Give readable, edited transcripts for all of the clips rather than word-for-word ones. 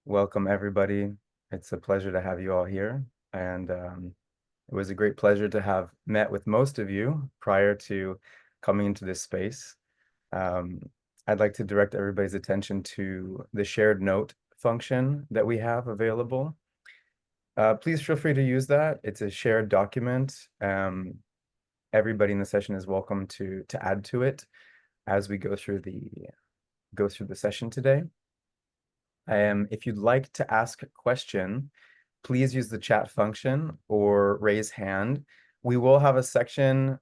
Welcome, everybody. It's a pleasure to have you all here. And it was a great pleasure to have met with most of you prior to coming into this space. Um, I'd like to direct everybody's attention to the shared note function that we have available. Please feel free to use that. It's a shared document. Everybody in the session is welcome to add to it as we go through the session today. If you'd like to ask a question, please use the chat function or raise hand. We will have a section,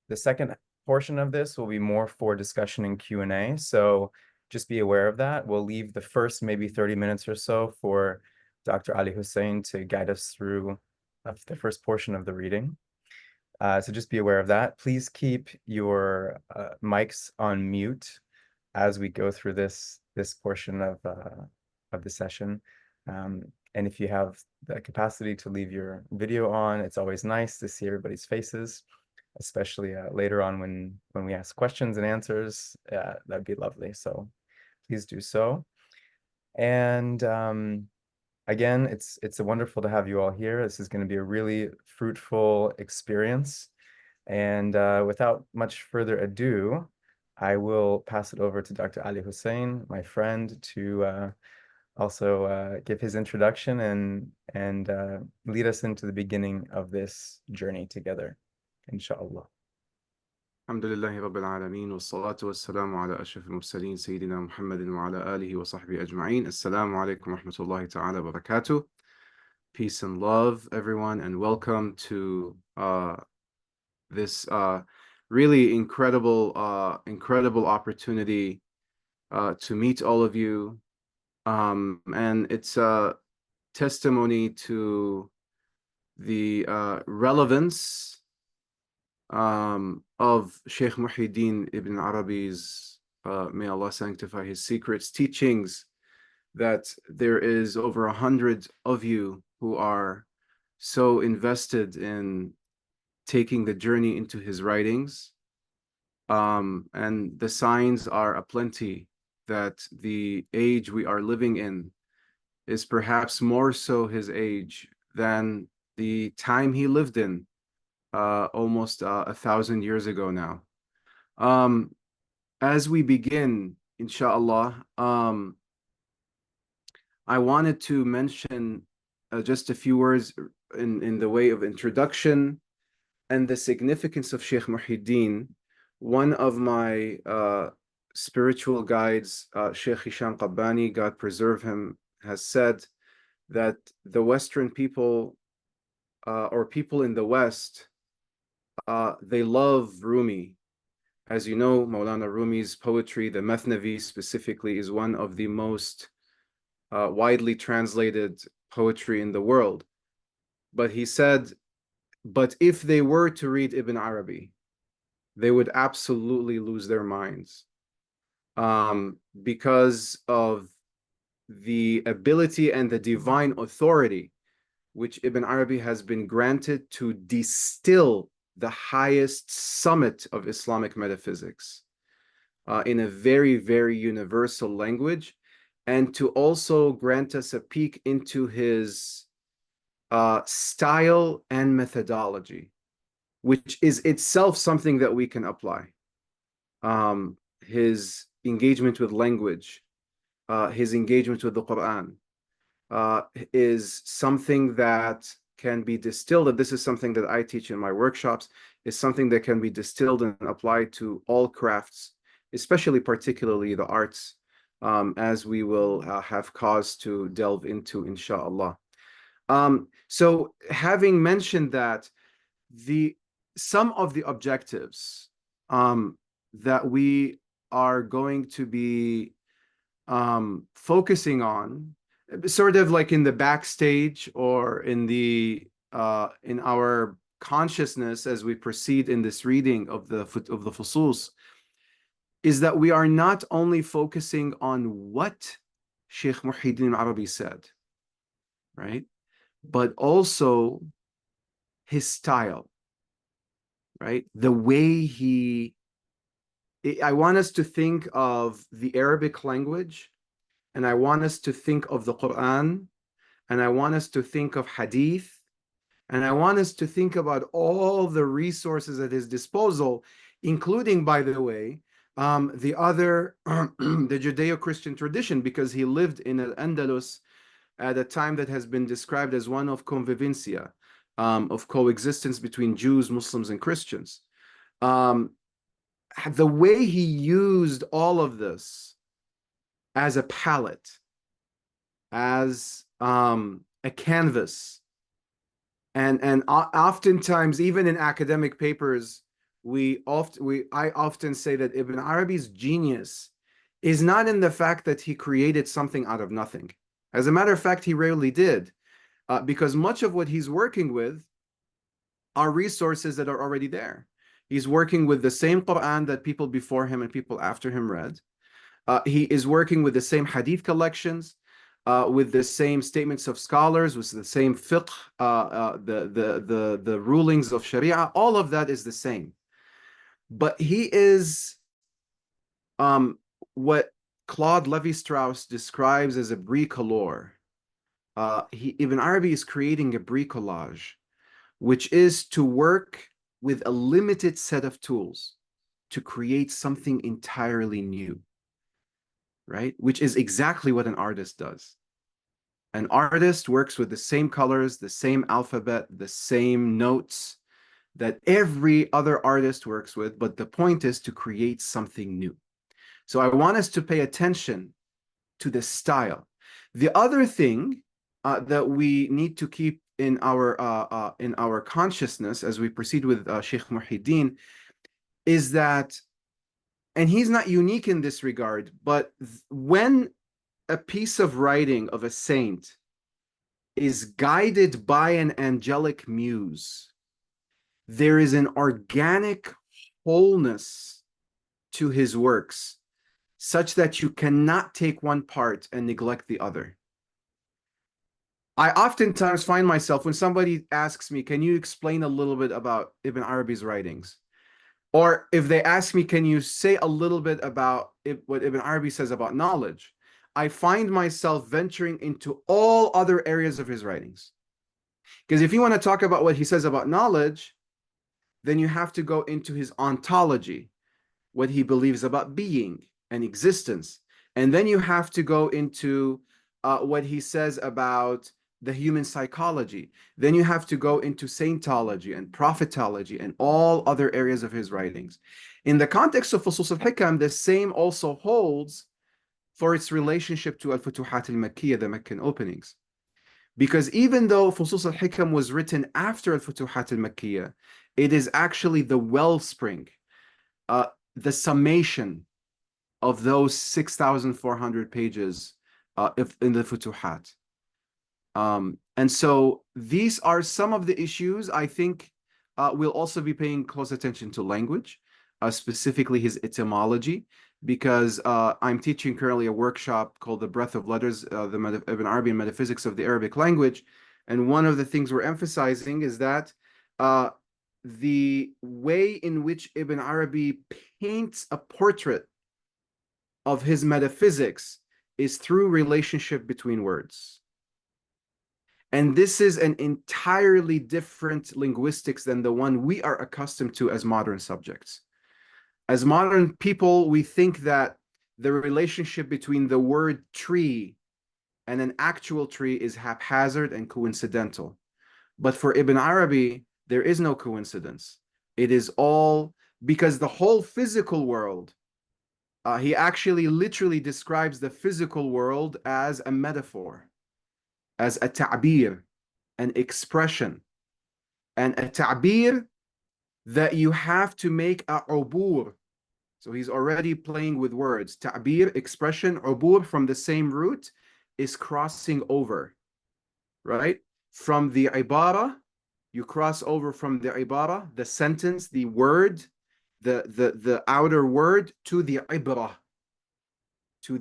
the second portion of this will be more for discussion and Q&A, so just be aware of that. We'll leave the first maybe 30 minutes or so for Dr. Ali Hussein to guide us through the first portion of the reading. So just be aware of that. Please keep your mics on mute as we go through this portion of the session. And if you have the capacity to leave your video on, it's always nice to see everybody's faces, especially later on when we ask questions and answers. That'd be lovely. So please do so. And again, it's wonderful to have you all here. This is going to be a really fruitful experience. And without much further ado, I will pass it over to Dr. Ali Hussein, my friend, to also give his introduction and lead us into the beginning of this journey together, inshallah. الحمد لله رب العالمين والصلاة والسلام على أشرف المرسلين سيدنا محمد وعلى آله وصحبه أجمعين. السلام عليكم ورحمة الله تعالى وبركاته. Peace and love, everyone, and welcome to this really incredible opportunity to meet all of you. And it's a testimony to the relevance of Sheikh Muhyiddin ibn Arabi's, may Allah sanctify his secrets, teachings, that there is over 100 of you who are so invested in taking the journey into his writings. And the signs are aplenty that the age we are living in is perhaps more so his age than the time he lived in almost 1,000 years ago now. As we begin, inshallah, I wanted to mention just a few words in the way of introduction and the significance of Sheikh Muhyiddin. One of my spiritual guides, Sheikh Hisham Qabbani, God preserve him, has said that the Western people or people in the West, they love Rumi. As you know, Maulana Rumi's poetry, the Mathnavi specifically, is one of the most widely translated poetry in the world. But he said, but if they were to read Ibn Arabi, they would absolutely lose their minds because of the ability and the divine authority which Ibn Arabi has been granted to distill the highest summit of Islamic metaphysics in a very, very universal language, and to also grant us a peek into his style and methodology, which is itself something that we can apply. His engagement with language, his engagement with the Quran, is something that can be distilled, and this is something that I teach in my workshops, is something that can be distilled and applied to all crafts, especially particularly the arts, as we will have cause to delve into, inshallah. So having mentioned that, some of the objectives that we are going to be focusing on, sort of like in the backstage or in the in our consciousness as we proceed in this reading of the Fusus, is that we are not only focusing on what Sheikh Muhyiddin Arabi said, right, but also his style, right? The way I want us to think of the Arabic language and I want us to think of the Quran, and I want us to think of Hadith, and I want us to think about all the resources at his disposal, including, by the way, the other, the Judeo-Christian tradition, because he lived in Al-Andalus at a time that has been described as one of convivencia, of coexistence between Jews, Muslims, and Christians. The way he used all of this as a palette, as a canvas, and oftentimes, even in academic papers, I often say that Ibn Arabi's genius is not in the fact that he created something out of nothing. As a matter of fact, he rarely did, because much of what he's working with are resources that are already there. He's working with the same Quran that people before him and people after him read. He is working with the same hadith collections, with the same statements of scholars, with the same fiqh, the rulings of Sharia. All of that is the same. But he is what Claude Lévi-Strauss describes as a bricoleur. Ibn Arabi is creating a bricolage, which is to work with a limited set of tools to create something entirely new, right? Which is exactly what an artist does. An artist works with the same colors, the same alphabet, the same notes that every other artist works with, but the point is to create something new. So I want us to pay attention to the style. The other thing that we need to keep in our consciousness as we proceed with Sheikh Muhyiddin is that, and he's not unique in this regard, but when a piece of writing of a saint is guided by an angelic muse, there is an organic wholeness to his works, such that you cannot take one part and neglect the other. I oftentimes find myself, when somebody asks me, can you explain a little bit about Ibn Arabi's writings? Or if they ask me, can you say a little bit about what Ibn Arabi says about knowledge? I find myself venturing into all other areas of his writings. Because if you want to talk about what he says about knowledge, then you have to go into his ontology, what he believes about being and existence. And then you have to go into what he says about the human psychology. Then you have to go into saintology and prophetology and all other areas of his writings. In the context of Fusus al-Hikam, the same also holds for its relationship to al-Futuhat al-Makkiyah, the Meccan openings. Because even though Fusus al-Hikam was written after al-Futuhat al-Makkiyah, it is actually the wellspring, the summation of those 6,400 pages in the Futuhat. And so these are some of the issues. I think we'll also be paying close attention to language, specifically his etymology, because I'm teaching currently a workshop called The Breadth of Letters, the Ibn Arabi and Metaphysics of the Arabic Language. And one of the things we're emphasizing is that the way in which Ibn Arabi paints a portrait of his metaphysics is through relationship between words. And this is an entirely different linguistics than the one we are accustomed to as modern subjects. As modern people, we think that the relationship between the word tree and an actual tree is haphazard and coincidental. But for Ibn Arabi, there is no coincidence. It is all because the whole physical world, he actually literally describes the physical world as a metaphor, as a ta'bir, an expression, and a ta'bir that you have to make a ubur. So he's already playing with words. Ta'bir, expression, ubur from the same root is crossing over, right? From the ibara, you cross over from the ibara, the sentence, the word, the outer word, to the ibrah, to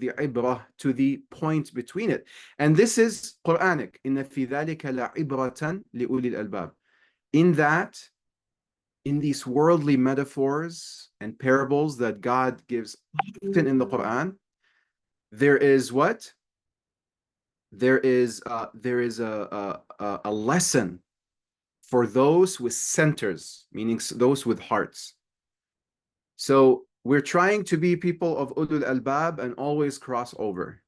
the point between it. And this is Quranic. إِنَّ فِي ذَلِكَ لَعِبْرَةً لِأُولِي الْأَلْبَابِ. In that, in these worldly metaphors and parables that God gives often in the Quran, there is what? there is a lesson for those with centers, meaning those with hearts. So we're trying to be people of ulul albab and always cross over.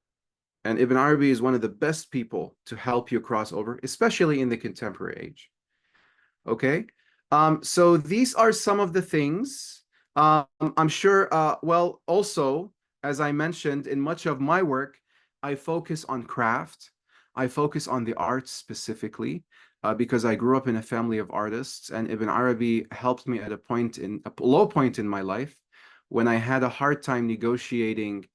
And Ibn Arabi is one of the best people to help you cross over, especially in the contemporary age. Okay. So these are some of the things. I'm sure, well, also, as I mentioned, in much of my work, I focus on craft. I focus on the arts specifically, because I grew up in a family of artists, and Ibn Arabi helped me at a low point in my life when I had a hard time negotiating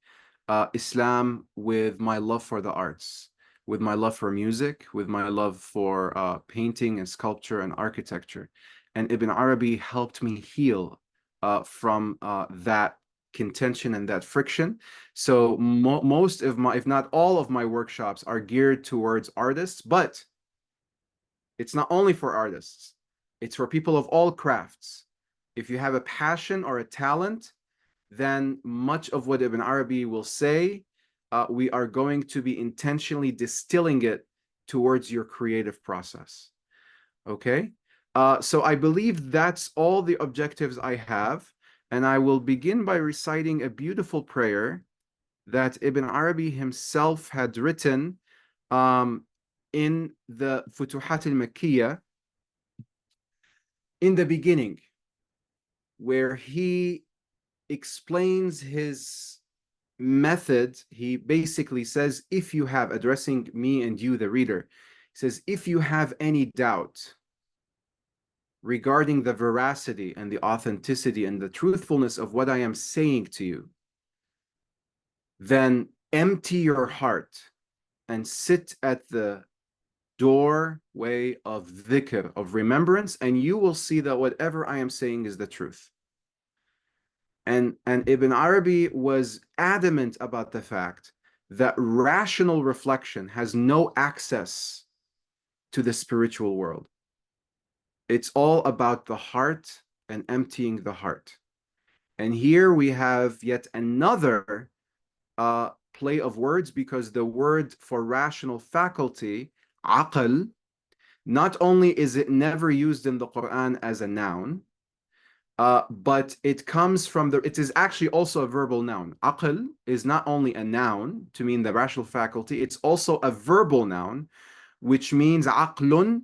Islam with my love for the arts, with my love for music, with my love for painting and sculpture and architecture. And Ibn Arabi helped me heal from that contention and that friction. So most of my, if not all of my workshops are geared towards artists, but it's not only for artists, it's for people of all crafts. If you have a passion or a talent, then much of what Ibn Arabi will say, we are going to be intentionally distilling it towards your creative process. Okay? So I believe that's all the objectives I have. And I will begin by reciting a beautiful prayer that Ibn Arabi himself had written in the Futuhat al-Makkiyah in the beginning, where he explains his method. He basically says, if you have, addressing me and you, the reader, he says, if you have any doubt regarding the veracity and the authenticity and the truthfulness of what I am saying to you, then empty your heart and sit at the doorway of dhikr, of remembrance, and you will see that whatever I am saying is the truth. And Ibn Arabi was adamant about the fact that rational reflection has no access to the spiritual world. It's all about the heart and emptying the heart. And here we have yet another play of words, because the word for rational faculty, aql, not only is it never used in the Quran as a noun, but it comes from it is actually also a verbal noun. Aql is not only a noun to mean the rational faculty, it's also a verbal noun, which means aqlun,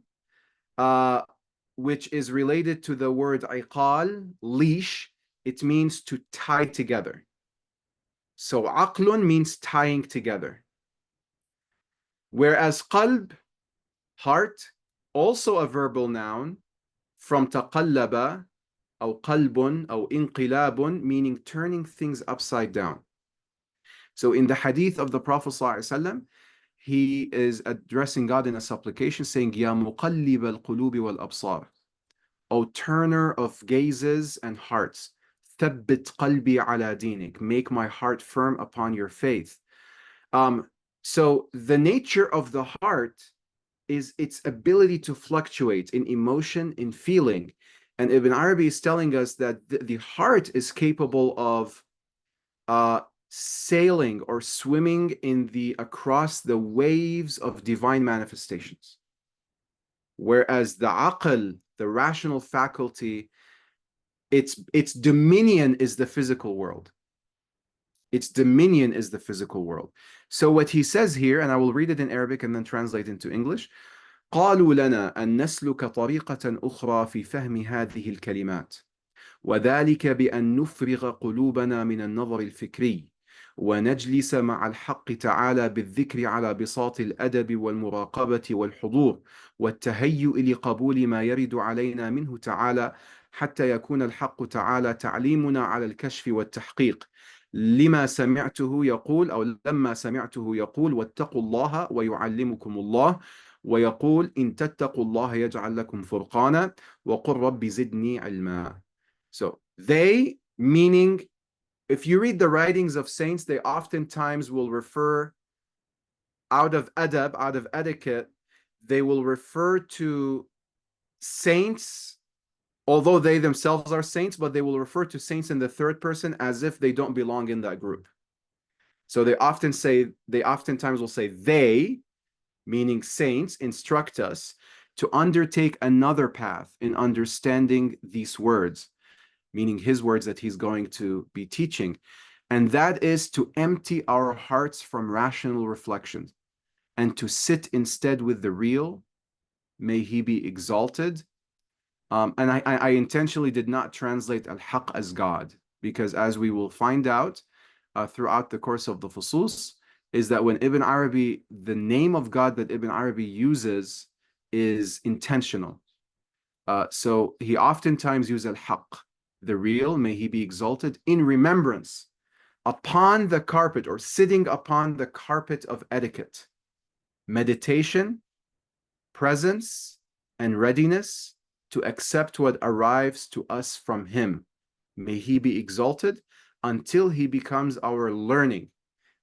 which is related to the word iqal, leash. It means to tie together. So aqlun means tying together. Whereas qalb, heart, also a verbal noun from taqallaba, أو قلب أو انقلاب, meaning turning things upside down. So in the hadith of the Prophet ﷺ, he is addressing God in a supplication saying, يا مقلب القلوب والأبصار, O turner of gazes and hearts, ثبت قلبي على دينك, make my heart firm upon your faith. So the nature of the heart is its ability to fluctuate in emotion, in feeling. And Ibn Arabi is telling us that the heart is capable of sailing or swimming across the waves of divine manifestations. Whereas the aql, the rational faculty, its dominion is the physical world. Its dominion is the physical world. So what he says here, and I will read it in Arabic and then translate into English, قالوا لنا أن نسلك طريقة أخرى في فهم هذه الكلمات، وذلك بأن نفرغ قلوبنا من النظر الفكري، ونجلس مع الحق تعالى بالذكر على بساط الأدب والمراقبة والحضور والتهيؤ لقبول ما يرد علينا منه تعالى، حتى يكون الحق تعالى تعليمنا على الكشف والتحقيق، لما سمعته يقول أو لما سمعته يقول واتقوا الله ويعلمكم الله، ويقول إن تتقوا الله يجعل لكم فرقانا وقل رب زدني علما. So they, meaning, if you read the writings of saints, they oftentimes will refer, out of adab, out of etiquette, they will refer to saints, although they themselves are saints, but they will refer to saints in the third person as if they don't belong in that group. So they oftentimes will say they, meaning saints, instruct us to undertake another path in understanding these words, meaning his words that he's going to be teaching. And that is to empty our hearts from rational reflections and to sit instead with the real. May he be exalted. And I intentionally did not translate al-Haq as God, because as we will find out throughout the course of the Fusus, is that when Ibn Arabi, the name of God that Ibn Arabi uses is intentional. So he oftentimes uses al-Haq, the real, may he be exalted, in remembrance, upon the carpet or sitting upon the carpet of etiquette, meditation, presence, and readiness to accept what arrives to us from him. May he be exalted until he becomes our learning.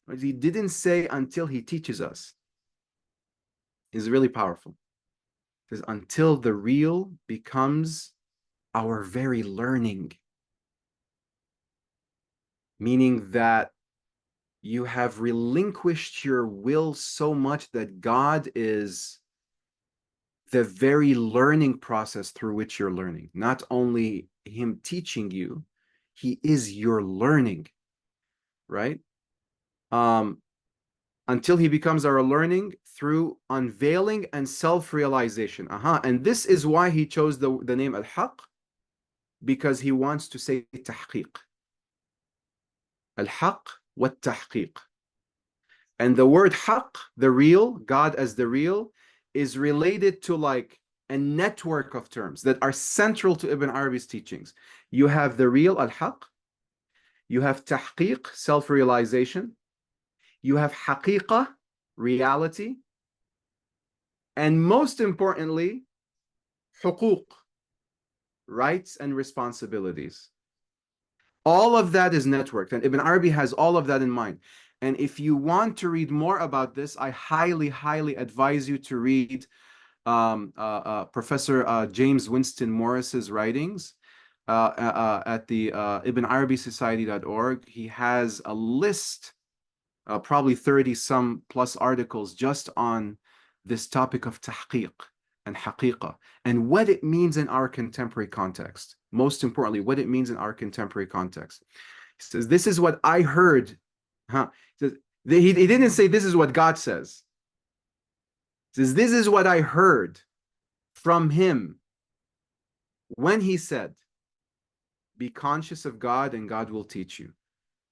But he didn't say until he teaches us. It's really powerful. Because until the real becomes our very learning. Meaning that you have relinquished your will so much that God is the very learning process through which you're learning. Not only him teaching you, he is your learning, right? Until he becomes our learning through unveiling and self-realization. And this is why he chose the name al-Haq, because he wants to say tahqiq. Al-Haq wa tahqiq. And the word haq, the real, God as the real, is related to like a network of terms that are central to Ibn Arabi's teachings. You have the real, al-haq. You have tahqiq, self-realization. You have haqiqah, reality. And most importantly, huquq, rights and responsibilities. All of that is networked, and Ibn Arabi has all of that in mind. And if you want to read more about this, I highly, highly advise you to read Professor James Winston Morris's writings at the ibnarabisociety.org. He has a list, probably 30 some plus articles just on this topic of tahqiq and haqiqah and what it means in our contemporary context. Most importantly, what it means in our contemporary context. He says, this is what I heard. He didn't say this is what God says. He says, this is what I heard from him when he said, be conscious of God and God will teach you.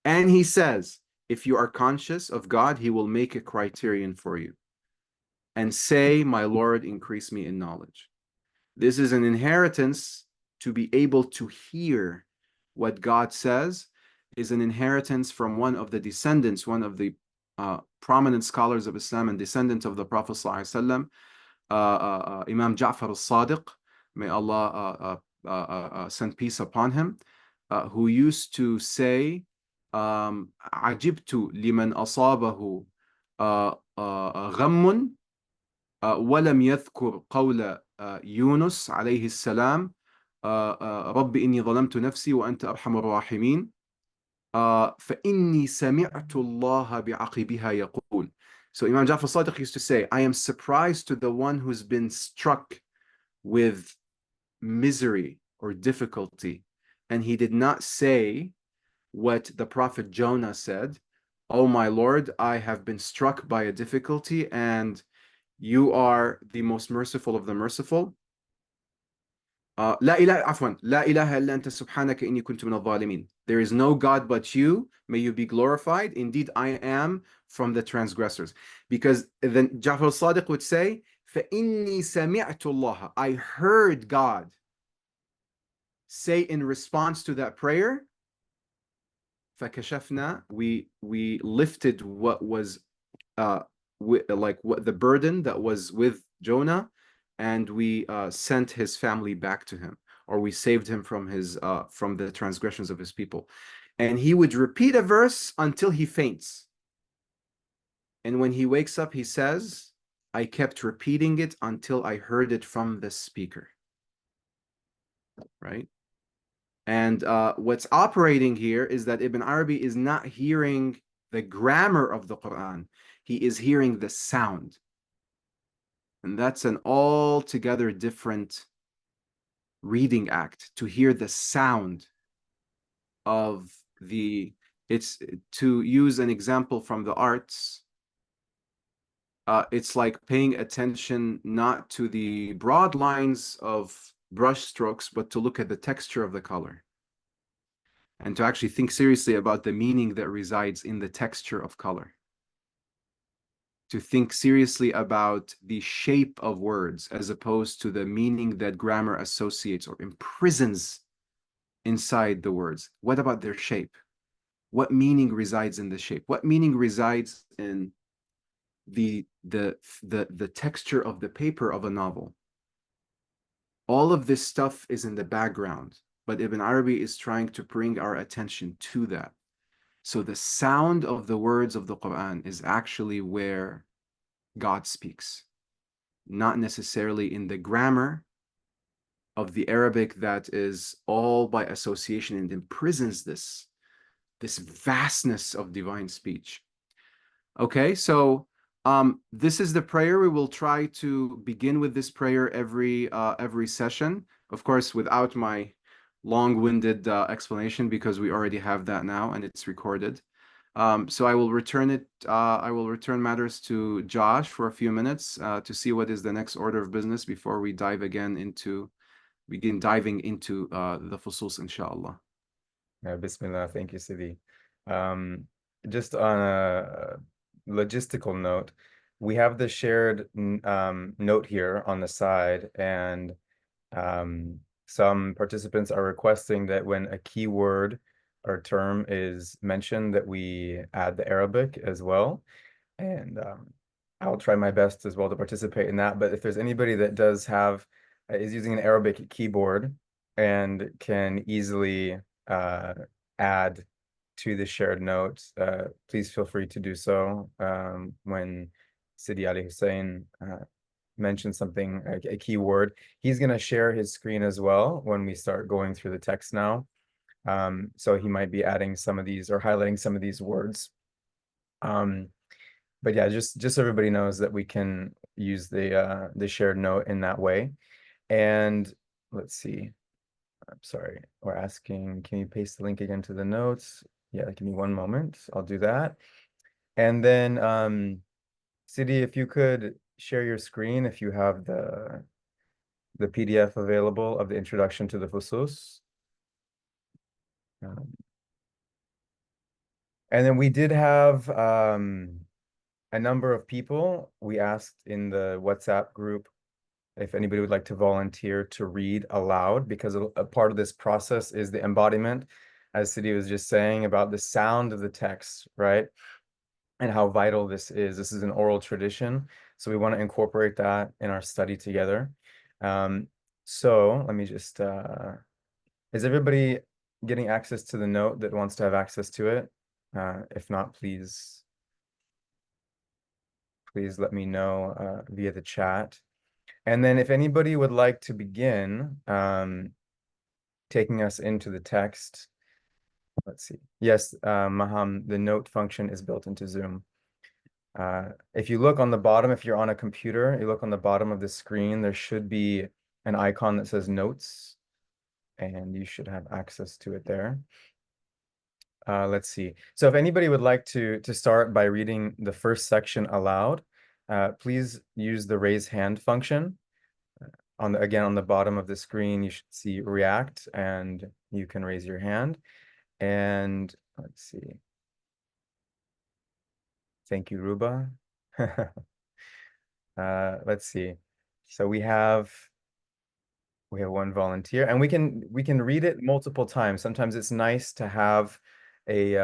And he says, if you are conscious of God, he will make a criterion for you. And say, my Lord, increase me in knowledge. This is an inheritance to be able to hear what God says, is an inheritance from one of the descendants, one of the prominent scholars of Islam and descendant of the Prophet ﷺ, Imam Ja'far al-Sadiq, may Allah send peace upon him, who used to say, عجبت لمن أصابه غم ولم يذكر قول يونس عليه السلام رب إني ظلمت نفسي وأنت أرحم الراحمين فإني سمعت الله بعقبها يقول. So Imam Ja'far Sadiq used to say, I am surprised to the one who's been struck with misery or difficulty, and he did not say what the Prophet Jonah said, oh my Lord, I have been struck by a difficulty and you are the most merciful of the merciful. لا إله عفوا لا إله إلا أنت سبحانك إني كنت من الظالمين. There is no God but you, may you be glorified. Indeed, I am from the transgressors. Because then Ja'far al-Sadiq would say, فإني سمعت الله. I heard God say in response to that prayer, فكشفنا, we lifted what was like what the burden that was with Jonah, and we sent his family back to him, or we saved him from his from the transgressions of his people. And he would repeat a verse until he faints. And when he wakes up, he says, I kept repeating it until I heard it from the speaker. Right? And what's operating here is that Ibn Arabi is not hearing the grammar of the Quran. He is hearing the sound. And that's an altogether different reading act, to hear the sound of it's, to use an example from the arts, it's like paying attention not to the broad lines of brush strokes, but to look at the texture of the color and to actually think seriously about the meaning that resides in the texture of color. To think seriously about the shape of words as opposed to the meaning that grammar associates or imprisons inside the words. What about their shape? What meaning resides in the shape? What meaning resides in the texture of the paper of a novel? All of this stuff is in the background, but Ibn Arabi is trying to bring our attention to that. So the sound of the words of the Quran is actually where God speaks, not necessarily in the grammar of the Arabic that is all by association and imprisons this vastness of divine speech. Okay, so this is the prayer. We will try to begin with this prayer every session, of course, without my long-winded explanation, because we already have that now and it's recorded. So I will return matters to Josh for a few minutes to see what is the next order of business before we begin diving into the Fusus, inshallah. Bismillah, thank you, Sidi. Just on a logistical note, we have the shared note here on the side, and some participants are requesting that when a keyword or term is mentioned, that we add the Arabic as well. And I'll try my best as well to participate in that. But if there's anybody that is using an Arabic keyboard and can easily add to the shared notes, please feel free to do so when Sidi Ali Hussein mentions something, a keyword. He's going to share his screen as well when we start going through the text now. So he might be adding some of these or highlighting some of these words. But yeah, just so everybody knows that we can use the shared note in that way. And let's see. I'm sorry, we're asking, can you paste the link again to the notes? Yeah, give me one moment. I'll do that. And then, Sidi, if you could share your screen, if you have the PDF available of the introduction to the Fusus. And then we did have a number of people. We asked in the WhatsApp group if anybody would like to volunteer to read aloud, because a part of this process is the embodiment, as Sidi was just saying, about the sound of the text, right? And how vital this is. This is an oral tradition, so we want to incorporate that in our study together. So let me just, is everybody getting access to the note that wants to have access to it? If not, please let me know via the chat. And then if anybody would like to begin taking us into the text, let's see. Yes, Maham, the note function is built into Zoom. If you look on the bottom, if you're on a computer, you look on the bottom of the screen, there should be an icon that says notes, and you should have access to it there. Let's see. So if anybody would like to start by reading the first section aloud, please use the raise hand function. Again, on the bottom of the screen, you should see react, and you can raise your hand. And let's see. Thank you, Ruba. Let's see. So we have one volunteer, and we can read it multiple times. Sometimes it's nice to have a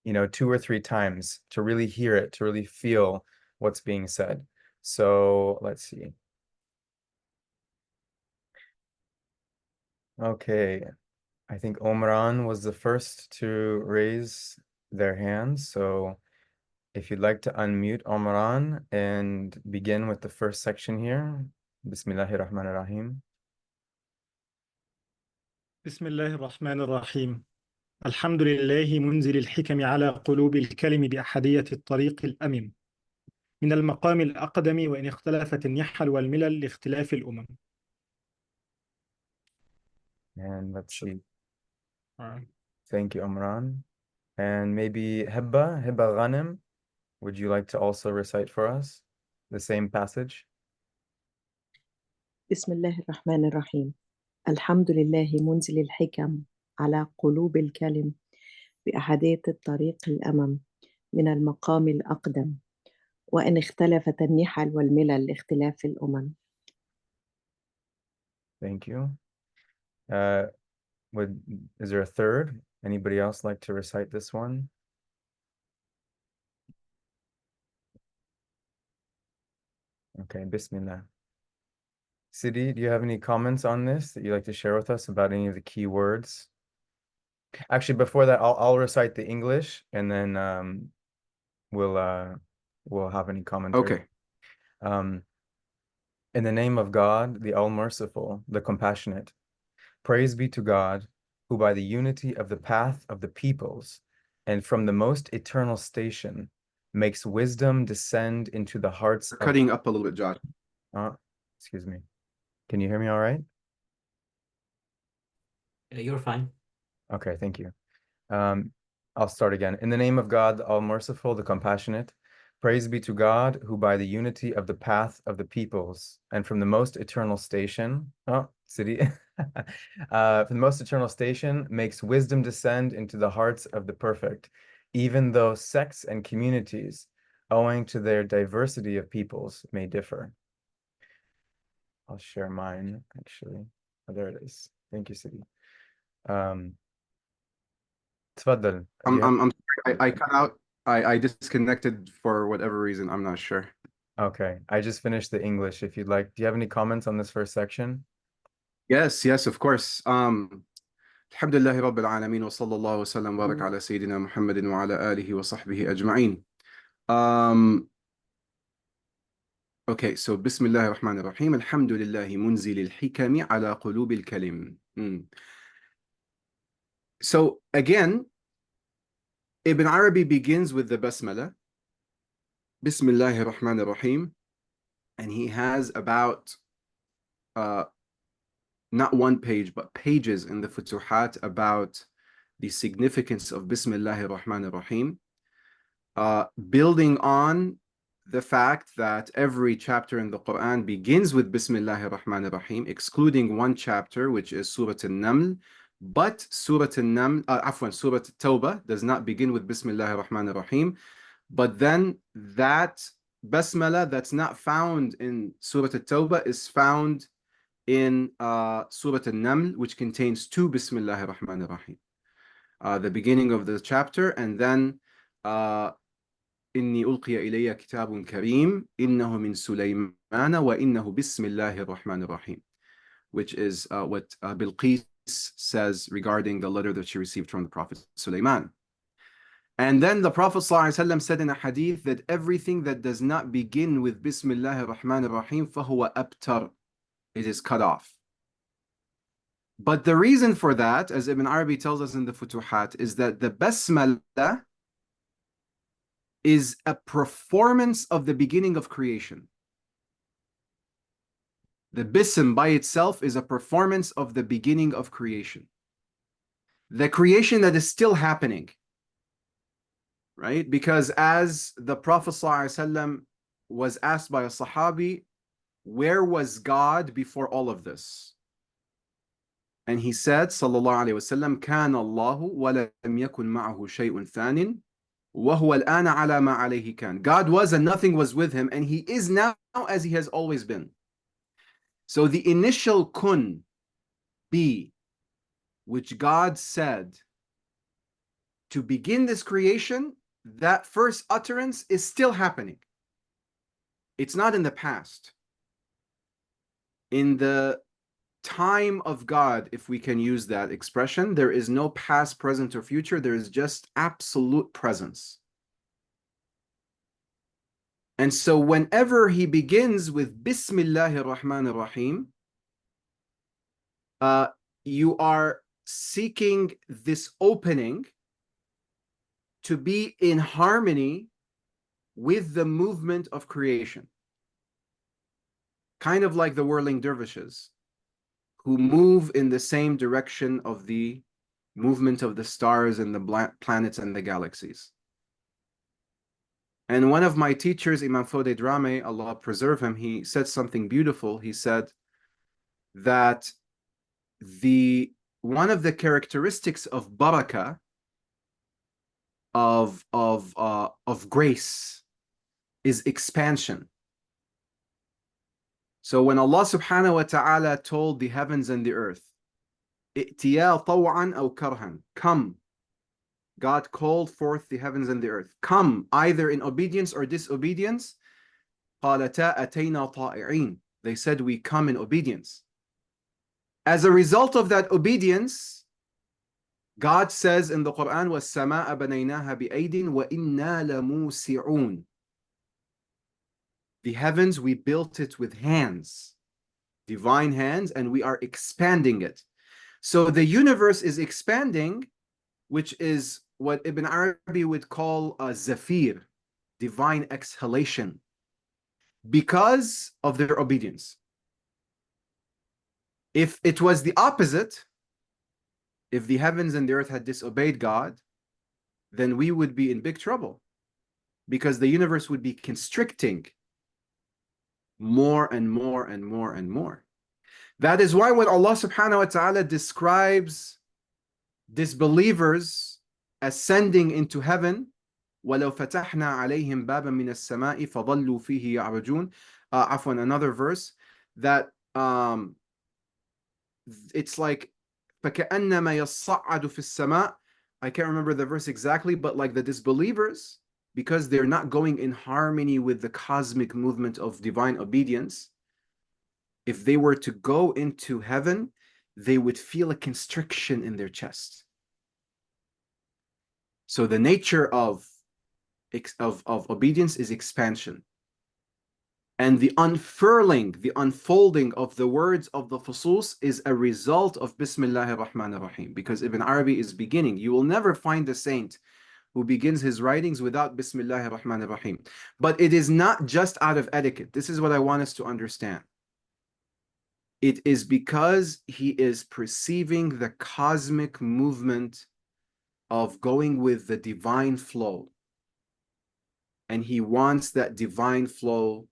2 or 3 times to really hear it, to really feel what's being said. So let's see. Okay, I think Omran was the first to raise their hand. So if you'd like to unmute Omran and begin with the first section here. Bismillahir Rahmanir Rahim. بسم الله الرحمن الرحيم الحمد لله منزل الحكم على قلوب الكلم بأحدية الطريق الأمم من المقام الأقدم وإن اختلفت النحل والملل لاختلاف الأمم. And let's see. آه. Thank you, Amran. And maybe Hibba Ghanem, would you like to also recite for us the same passage? بسم الله الرحمن الرحيم. الحمد لله منزل الحكم على قلوب الكلم بأحدية الطريق الأمم من المقام الأقدم وإن اختلفت النحل والملل لاختلاف الأمم. Thank you. Is there a third? Anybody else like to recite this one? Okay, Bismillah. Sidi, do you have any comments on this that you'd like to share with us about any of the key words? Actually, before that, I'll recite the English and then we'll have any commentary. Okay. In the name of God, the All-Merciful, the Compassionate, praise be to God, who by the unity of the path of the peoples and from the most eternal station makes wisdom descend into the hearts You're of... cutting up a little bit, Josh. Excuse me. Can you hear me all right? You're fine. Okay, thank you. I'll start again. In the name of God, the All-Merciful, the Compassionate, praise be to God, who by the unity of the path of the peoples and from the most eternal station, from the most eternal station, makes wisdom descend into the hearts of the perfect, even though sects and communities, owing to their diversity of peoples, may differ. I'll share mine, actually. Oh, there it is. Thank you, Sidi. تفضل. I'm sorry. I cut out. I disconnected for whatever reason. I'm not sure. Okay, I just finished the English if you'd like. Do you have any comments on this first section? Yes, of course. الحمد لله رب العالمين وصلى الله وسلم وبارك على سيدنا محمد وعلى آله وصحبه أجمعين. Okay, so بسم الله الرحمن الرحيم. الحمد لله منزل الحكم على قلوب الكلم. So again, Ibn Arabi begins with the Basmala, Bismillahir Rahmanir Rahim, and he has about not one page, but pages in the Futuhat about the significance of Bismillahir Rahmanir Rahim, building on the fact that every chapter in the Quran begins with Bismillahir Rahmanir Rahim, excluding one chapter, which is Surah An-Naml. But Surah An-Naml, Surah At-Tawbah does not begin with Bismillahir Rahmanir Rahim. But then that Basmala that's not found in Surah At-Tawbah is found in Surah An-Naml, which contains two Bismillahir Rahmanir Rahim. The beginning of the chapter, and then إني ألقي إلي كتاب كريم إنه من سليمان وإنه بسم الله الرحمن الرحيم, which is what Bilqis says regarding the letter that she received from the Prophet Sulaiman. And then the Prophet ﷺ said in a hadith that everything that does not begin with Bismillah ar-Rahman ar-Rahim فهو أبتر, it is cut off. But the reason for that, as Ibn Arabi tells us in the Futuhat, is that the Basmala is a performance of the beginning of creation. The Bism by itself is a performance of the beginning of creation. The creation that is still happening. Right? Because as the Prophet ﷺ was asked by a Sahabi, where was God before all of this? And he said, sallallahu alayhi wasallam, كان الله ولم يكن معه شيء ثان وهو الآن على ما عليه كان. God was and nothing was with him, and he is now as he has always been. So the initial kun, be, which God said to begin this creation, that first utterance is still happening. It's not in the past. In the time of God, if we can use that expression, there is no past, present, or future. There is just absolute presence. And so whenever he begins with Bismillahir Rahmanir Rahim, you are seeking this opening to be in harmony with the movement of creation. Kind of like the whirling dervishes, who move in the same direction of the movement of the stars and the planets and the galaxies. And one of my teachers, Imam Fode Drame, Allah preserve him, he said something beautiful. He said that one of the characteristics of barakah, of grace, is expansion. So when Allah subhanahu wa ta'ala told the heavens and the earth, "I'tiya taw'an aw karhan," come, God called forth the heavens and the earth, come either in obedience or disobedience. قَالَتَا أَتَيْنَا طَائِعِينَ. They said, we come in obedience. As a result of that obedience, God says in the Quran, وَالسَّمَاءَ بَنَيْنَاهَا بِأَيْدٍ وَإِنَّا لَمُوسِعُونَ. The heavens, we built it with hands, divine hands, and we are expanding it. So the universe is expanding, which is what Ibn Arabi would call a zafir, divine exhalation, because of their obedience. If it was the opposite, if the heavens and the earth had disobeyed God, then we would be in big trouble, because the universe would be constricting more and more and more and more. That is why when Allah subhanahu wa ta'ala describes disbelievers ascending into heaven, وَلَوْ فَتَحْنَا عَلَيْهِمْ بَابًا مِنَ السَّمَاءِ فَظَلُّوا فِيهِ يَعْرُجُونَ. Another verse that it's like فَكَأَنَّمَا يَصَّعَّدُ فِي السَّمَاءِ. I can't remember the verse exactly, but like the disbelievers, because they're not going in harmony with the cosmic movement of divine obedience, if they were to go into heaven, they would feel a constriction in their chest. So the nature of obedience is expansion. And the unfurling, the unfolding of the words of the Fusus is a result of Bismillahir Rahmanir Rahim, because Ibn Arabi is beginning. You will never find a saint who begins his writings without Bismillahir Rahmanir Rahim. But it is not just out of etiquette. This is what I want us to understand. It is because he is perceiving the cosmic movement of going with the divine flow. And he wants that divine flow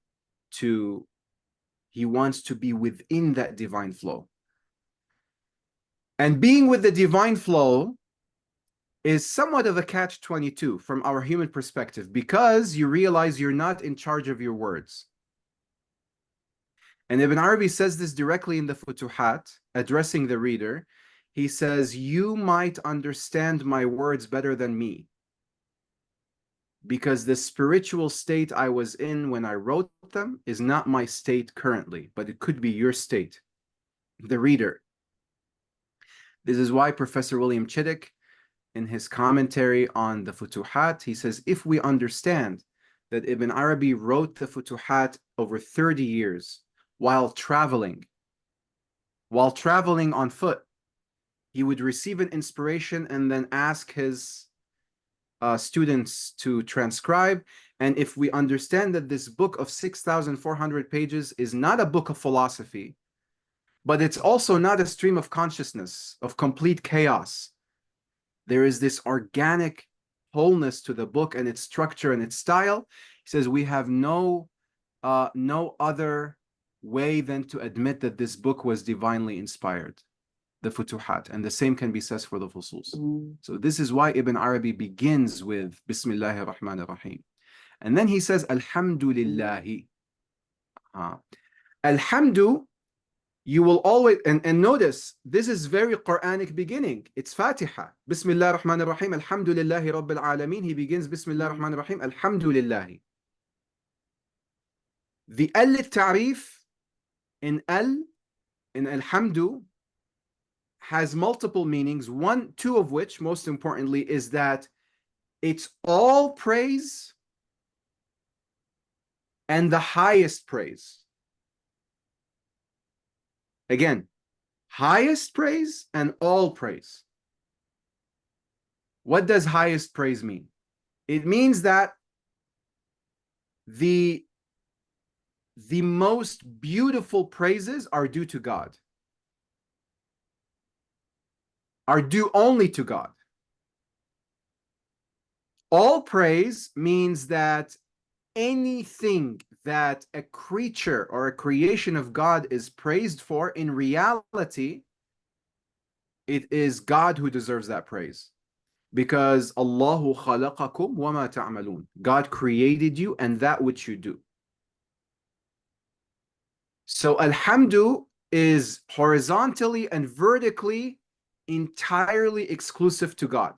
he wants to be within that divine flow. And being with the divine flow is somewhat of a catch-22 from our human perspective, because you realize you're not in charge of your words. And Ibn Arabi says this directly in the Futuhat, addressing the reader. He says, you might understand my words better than me, because the spiritual state I was in when I wrote them is not my state currently, but it could be your state, the reader. This is why Professor William Chittick, in his commentary on the Futuhat, he says, if we understand that Ibn Arabi wrote the Futuhat over 30 years while traveling on foot, he would receive an inspiration and then ask his students to transcribe. And if we understand that this book of 6,400 pages is not a book of philosophy, but it's also not a stream of consciousness, of complete chaos. There is this organic wholeness to the book and its structure and its style. He says we have no other way than to admit that this book was divinely inspired, the Futuhat, and the same can be said for the Fusus. So this is why Ibn Arabi begins with Bismillahir Rahmanir Rahim. And then he says, Alhamdulillahi. Alhamdu, you will always, and notice, this is very Quranic beginning. It's Fatiha. Bismillah Rahman Rahim. Alhamdulillahi Rabbil Alameen. He begins Bismillah Rahman Rahim. Alhamdulillahi. The al-Ta'rif in Alhamdu has multiple meanings. Two of which, most importantly, is that it's all praise and the highest praise. Again, highest praise and all praise. What does highest praise mean? It means that the most beautiful praises are due to God, are due only to God. All praise means that anything that a creature or a creation of God is praised for, in reality, it is God who deserves that praise. Because Allahu khalaqakum wa ma ta'malun. God created you and that which you do. So alhamdu is horizontally and vertically entirely exclusive to God.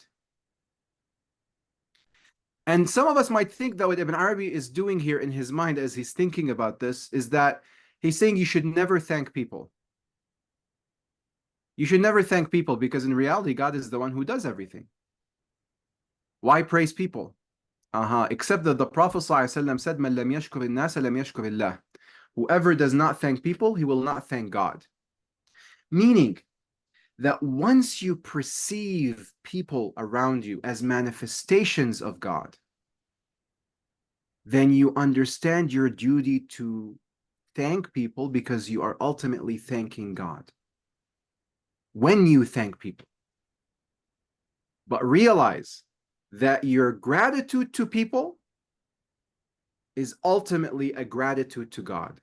And some of us might think that what Ibn Arabi is doing here in his mind as he's thinking about this is that he's saying you should never thank people. You should never thank people because in reality, God is the one who does everything. Why praise people? Except that the Prophet ﷺ said, "Man lam yashkur an-nas lam yashkur Allah." Whoever does not thank people, he will not thank God. Meaning that once you perceive people around you as manifestations of God, then you understand your duty to thank people because you are ultimately thanking God when you thank people. But realize that your gratitude to people is ultimately a gratitude to God.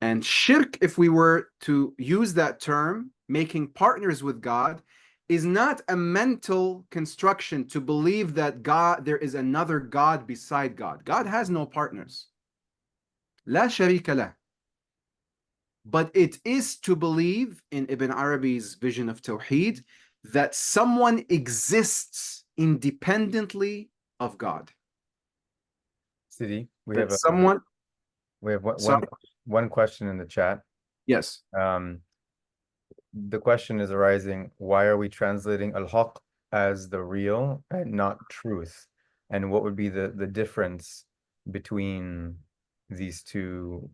And shirk, if we were to use that term, making partners with God, is not a mental construction to believe that God, there is another God beside God. God has no partners. La sharika lah. But it is to believe in Ibn Arabi's vision of Tawheed that someone exists independently of God. Sidi, we That have someone. one question in the chat. Yes. The question is arising, why are we translating al-haq as the real and not truth? And what would be the difference between these two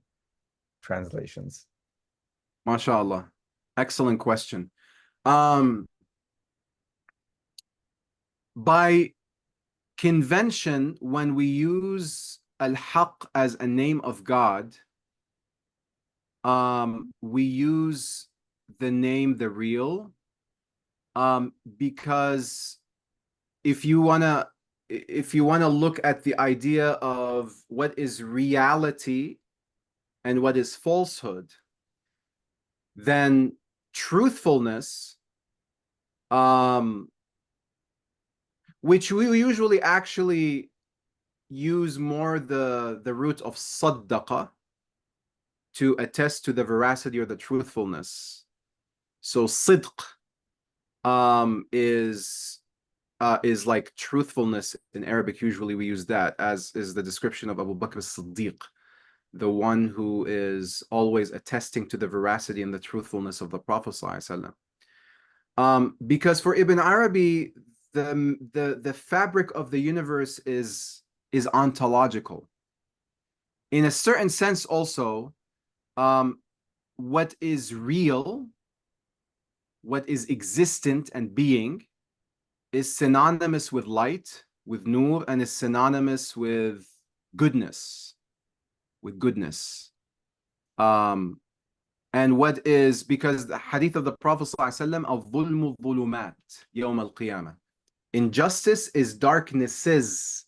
translations? MashaAllah. Excellent question. By convention, when we use al-haq as a name of God, we use the name the real, because if you wanna look at the idea of what is reality and what is falsehood, then truthfulness, which we usually actually use more the root of saddaqa to attest to the veracity or the truthfulness. So sidq is like truthfulness in Arabic. Usually we use that, as is the description of Abu Bakr as-Siddiq, the one who is always attesting to the veracity and the truthfulness of the Prophet ﷺ. Because for Ibn Arabi, the fabric of the universe is ontological. In a certain sense also, what is real, what is existent and being, is synonymous with light, with nur, and is synonymous with goodness, and what is, because the hadith of the Prophet ﷺ, al-dhulmu dhulumat yawm al-qiyamah, injustice is darknesses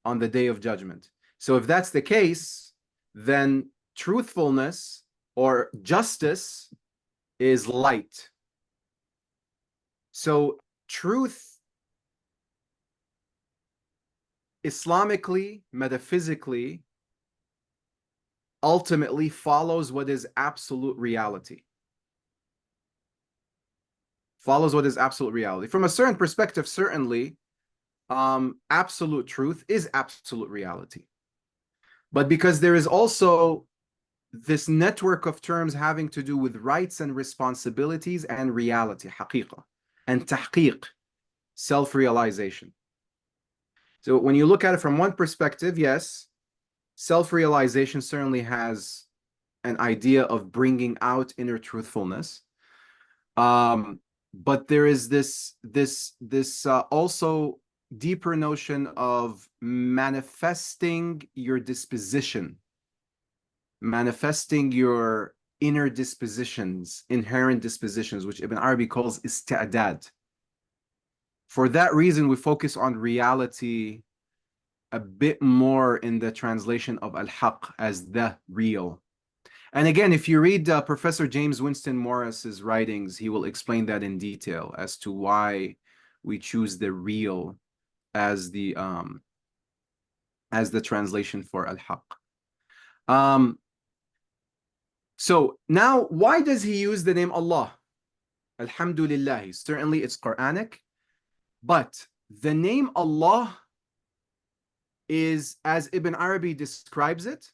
on the day of judgment. So if that's the case, then truthfulness or justice is light. So truth, Islamically, metaphysically, ultimately follows what is absolute reality. Follows what is absolute reality. From a certain perspective, certainly, absolute truth is absolute reality. But because there is also this network of terms having to do with rights and responsibilities and reality, haqiqah, and tahqiq, self-realization. So when you look at it from one perspective, yes, self-realization certainly has an idea of bringing out inner truthfulness. But there is this also deeper notion of manifesting your disposition, manifesting your inner dispositions, inherent dispositions, which Ibn Arabi calls ista'dad. For that reason, we focus on reality a bit more in the translation of al-Haq as the real. And again, if you read Professor James Winston Morris's writings, he will explain that in detail as to why we choose the real as the translation for al-Haq. So now, why does he use the name Allah? Alhamdulillah. Certainly it's Quranic, but the name Allah is, as Ibn Arabi describes it,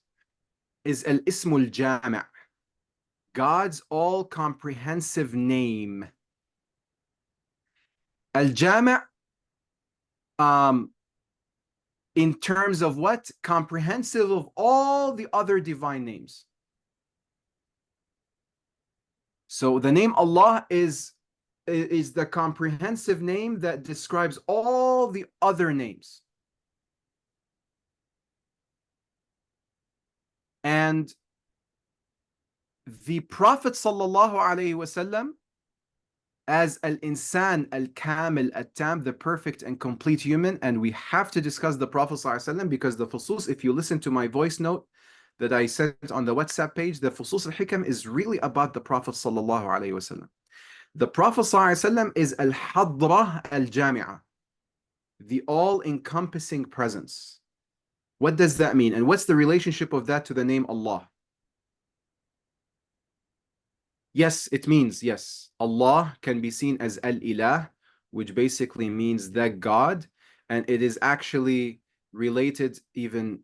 is al-Ismul Jami', God's all-comprehensive name. Al-Jami' in terms of what? Comprehensive of all the other divine names. So the name Allah is the comprehensive name that describes all the other names. And the Prophet sallallahu alaihi wasallam, as al-insan al-kamil at-tam, the perfect and complete human, and we have to discuss the Prophet sallallahu alaihi wasallam because the Fusus, if you listen to my voice note that I sent on the WhatsApp page, the Fusus al-Hikam is really about the Prophet sallallahu alaihi wasallam. The Prophet sallallahu alaihi wasallam is al-Hadra al-Jami'ah, the all-encompassing presence. What does that mean? And what's the relationship of that to the name Allah? Yes, it means, yes, Allah can be seen as Al-Ilah, which basically means the God, and it is actually related even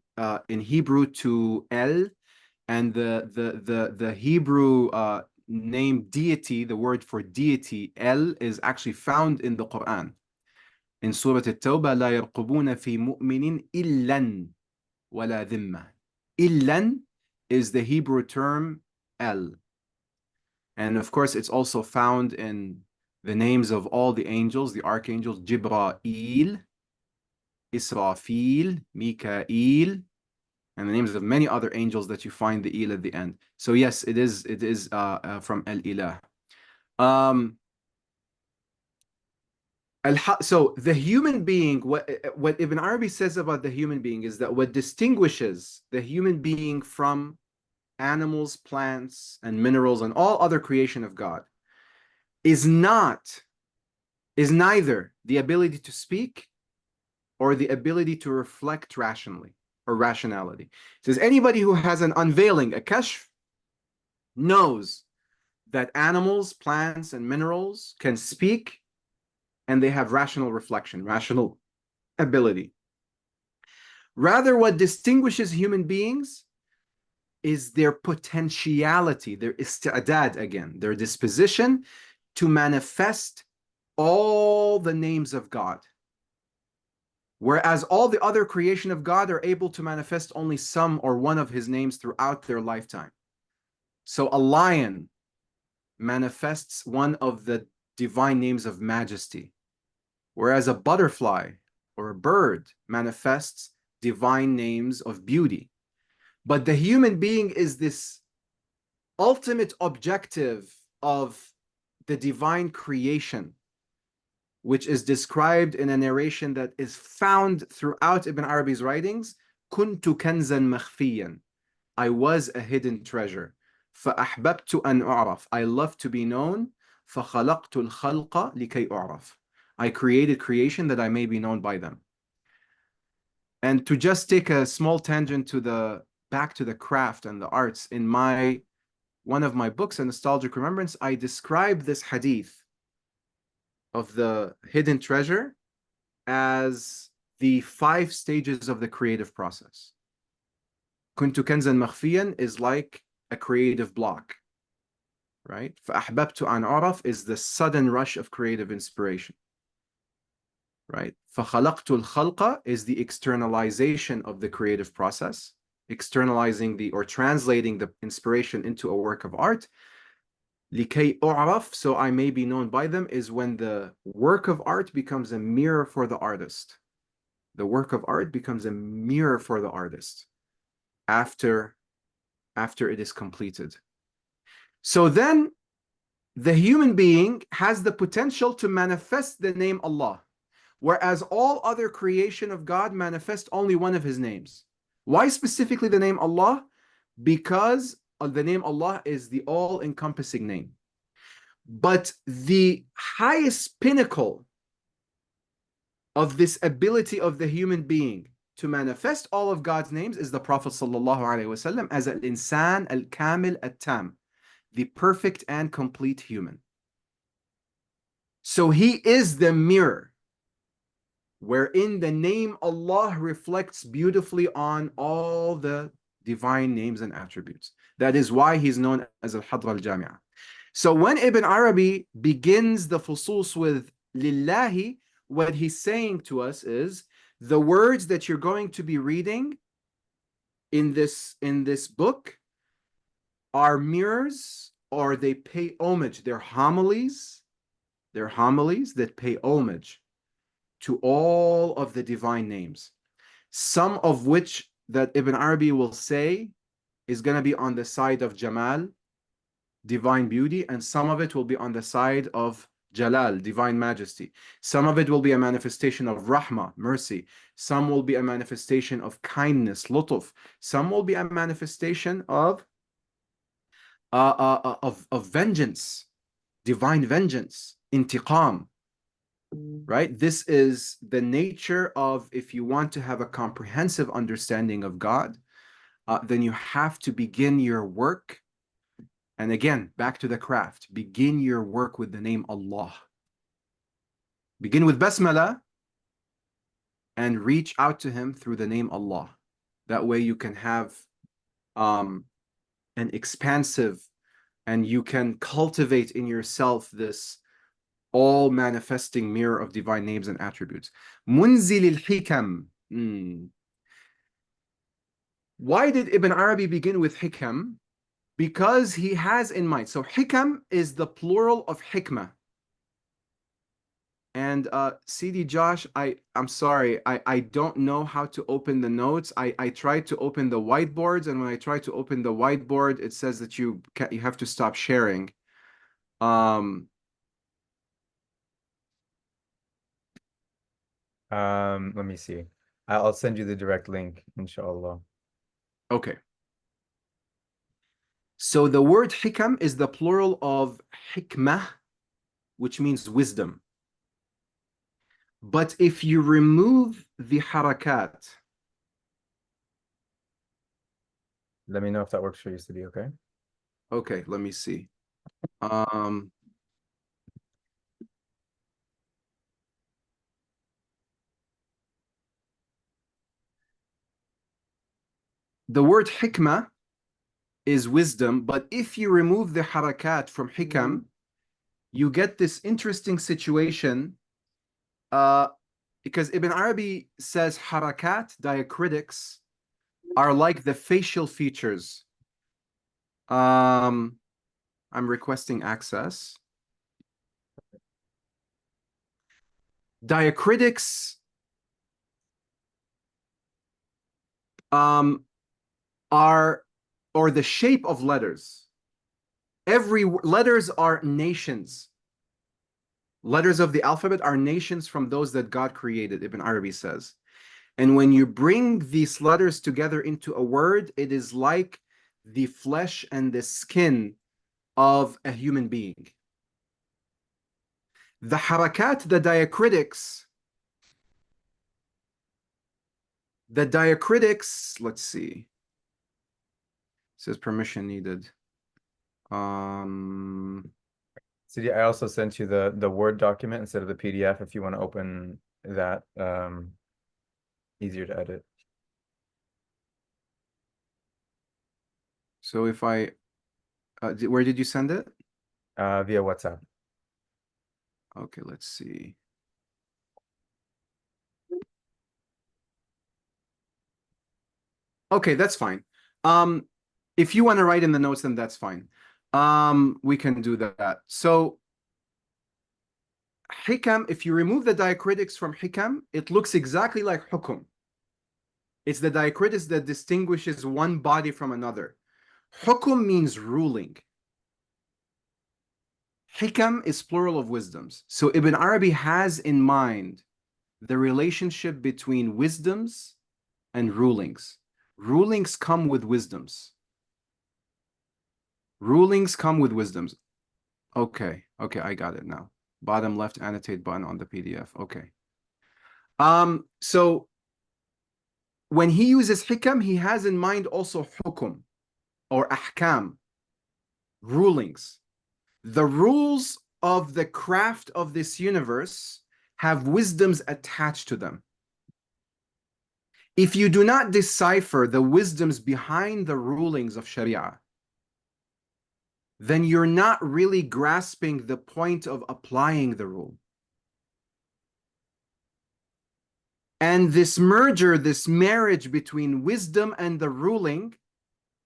in Hebrew to El, and the Hebrew name deity, the word for deity, El, is actually found in the Quran. In Surah At-Tawbah, لا يرقبون في مؤمن إلا ولا ذمة. إلا is the Hebrew term El. And of course, it's also found in the names of all the angels, the archangels, Jibra'il, Israfil, Mikael, and the names of many other angels that you find the Il at the end. So yes, it is from Al-Ilah. So the human being, what Ibn Arabi says about the human being is that what distinguishes the human being from animals, plants, and minerals, and all other creation of God is neither the ability to speak or the ability to reflect rationally or rationality. It says anybody who has an unveiling, a kashf, knows that animals, plants, and minerals can speak and they have rational reflection, rational ability. Rather, what distinguishes human beings is their potentiality, their ista'dad again, their disposition to manifest all the names of God. Whereas all the other creation of God are able to manifest only some or one of his names throughout their lifetime. So a lion manifests one of the divine names of majesty, whereas a butterfly or a bird manifests divine names of beauty. But the human being is this ultimate objective of the divine creation, which is described in a narration that is found throughout Ibn Arabi's writings. كنت كنزا مخفيا. I was a hidden treasure. فأحببت أن أعرف. I love to be known. فخلقت الخلق لكي أعرف. I created creation that I may be known by them. And to just take a small tangent to back to the craft and the arts, in one of my books, A Nostalgic Remembrance, I describe this hadith of the hidden treasure as the 5 stages of the creative process. كنت كنزا مخفيا is like a creative block, right? فأحببت أن أعرف is the sudden rush of creative inspiration, right? فخلقت الخلق is the externalization of the creative process, externalizing or translating the inspiration into a work of art. لكي أعرف, so I may be known by them, is when the work of art becomes a mirror for the artist. The work of art becomes a mirror for the artist after it is completed. So then the human being has the potential to manifest the name Allah, whereas all other creation of God manifest only one of his names. Why specifically the name Allah? Because the name Allah is the all-encompassing name. But the highest pinnacle of this ability of the human being to manifest all of God's names is the Prophet ﷺ as al-insan al-kamil al-tam, the perfect and complete human. So he is the mirror wherein the name Allah reflects beautifully on all the divine names and attributes. That is why he's known as al-Hadra al-Jami'ah. So when Ibn Arabi begins the Fusus with Lillahi, what he's saying to us is the words that you're going to be reading in this book are mirrors, or they pay homage. They're homilies that pay homage to all of the divine names, some of which that Ibn Arabi will say is going to be on the side of Jamal, divine beauty, and some of it will be on the side of Jalal, divine majesty. Some of it will be a manifestation of Rahmah, mercy. Some will be a manifestation of kindness, lutuf. Some will be a manifestation of vengeance, divine vengeance, intiqam. Right? This is the nature of, if you want to have a comprehensive understanding of God, then you have to begin your work. And again, back to the craft. Begin your work with the name Allah. Begin with Basmala and reach out to him through the name Allah. That way you can have an expansive, and you can cultivate in yourself this all manifesting mirror of divine names and attributes. Munzil al-Hikam. Why did Ibn Arabi begin with Hikam? Because he has in mind. So Hikam is the plural of Hikmah. And CD Josh, I'm sorry, I don't know how to open the notes. I tried to open the whiteboards, and when I try to open the whiteboard, it says that you have to stop sharing. Let me see. I'll send you the direct link, inshallah. Okay. So the word hikam is the plural of hikmah, which means wisdom. But if you remove the harakat, let me know if that works for you, Sidi, okay? Okay, let me see. The word hikmah is wisdom, but if you remove the harakat from hikam, you get this interesting situation, because Ibn Arabi says harakat, diacritics, are like the facial features. I'm requesting access. Diacritics are, or the shape of letters. Letters are nations. Letters of the alphabet are nations from those that God created, Ibn Arabi says. And when you bring these letters together into a word, it is like the flesh and the skin of a human being. The harakat, the diacritics, let's see. It says permission needed. Sidi, I also sent you the Word document instead of the PDF if you want to open that. Easier to edit. So if I, where did you send it? Via WhatsApp. Okay, let's see. Okay, that's fine. If you want to write in the notes, then that's fine. We can do that. So Hikam, if you remove the diacritics from Hikam, it looks exactly like Hukum. It's the diacritics that distinguishes one body from another. Hukum means ruling. Hikam is plural of wisdoms. So Ibn Arabi has in mind the relationship between wisdoms and rulings. Rulings come with wisdoms. Rulings come with wisdoms. Okay, I got it now. Bottom left annotate button on the PDF. Okay. So when he uses hikam, he has in mind also hukum or ahkam, rulings. The rules of the craft of this universe have wisdoms attached to them. If you do not decipher the wisdoms behind the rulings of Sharia, then you're not really grasping the point of applying the rule. And this merger, this marriage between wisdom and the ruling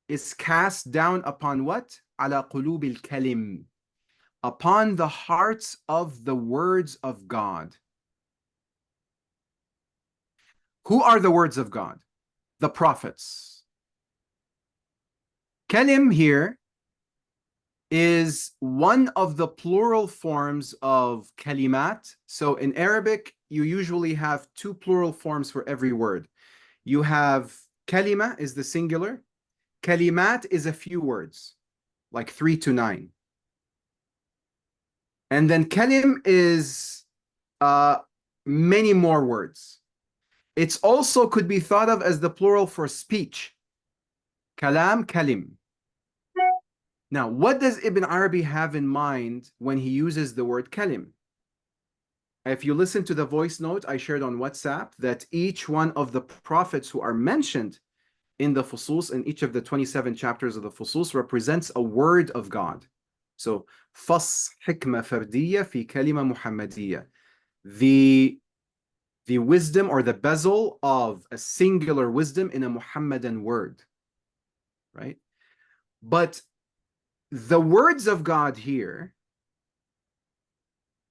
is cast down upon what? على قلوب الكلم, upon the hearts of the words of God. Who are the words of God? The prophets. Kalim here is one of the plural forms of kalimat. So in Arabic, you usually have two plural forms for every word. You have kalima is the singular. Kalimat is a few words, like 3 to 9. And then kalim is many more words. It's also could be thought of as the plural for speech. Kalam, kalim. Now, what does Ibn Arabi have in mind when he uses the word kalim? If you listen to the voice note I shared on WhatsApp, that each one of the prophets who are mentioned in the Fusus, in each of the 27 chapters of the Fusus, represents a word of God. So, فص حكمة فردية في كلمة محمدية. The wisdom or the bezel of a singular wisdom in a Muhammadan word, right? But the words of God here,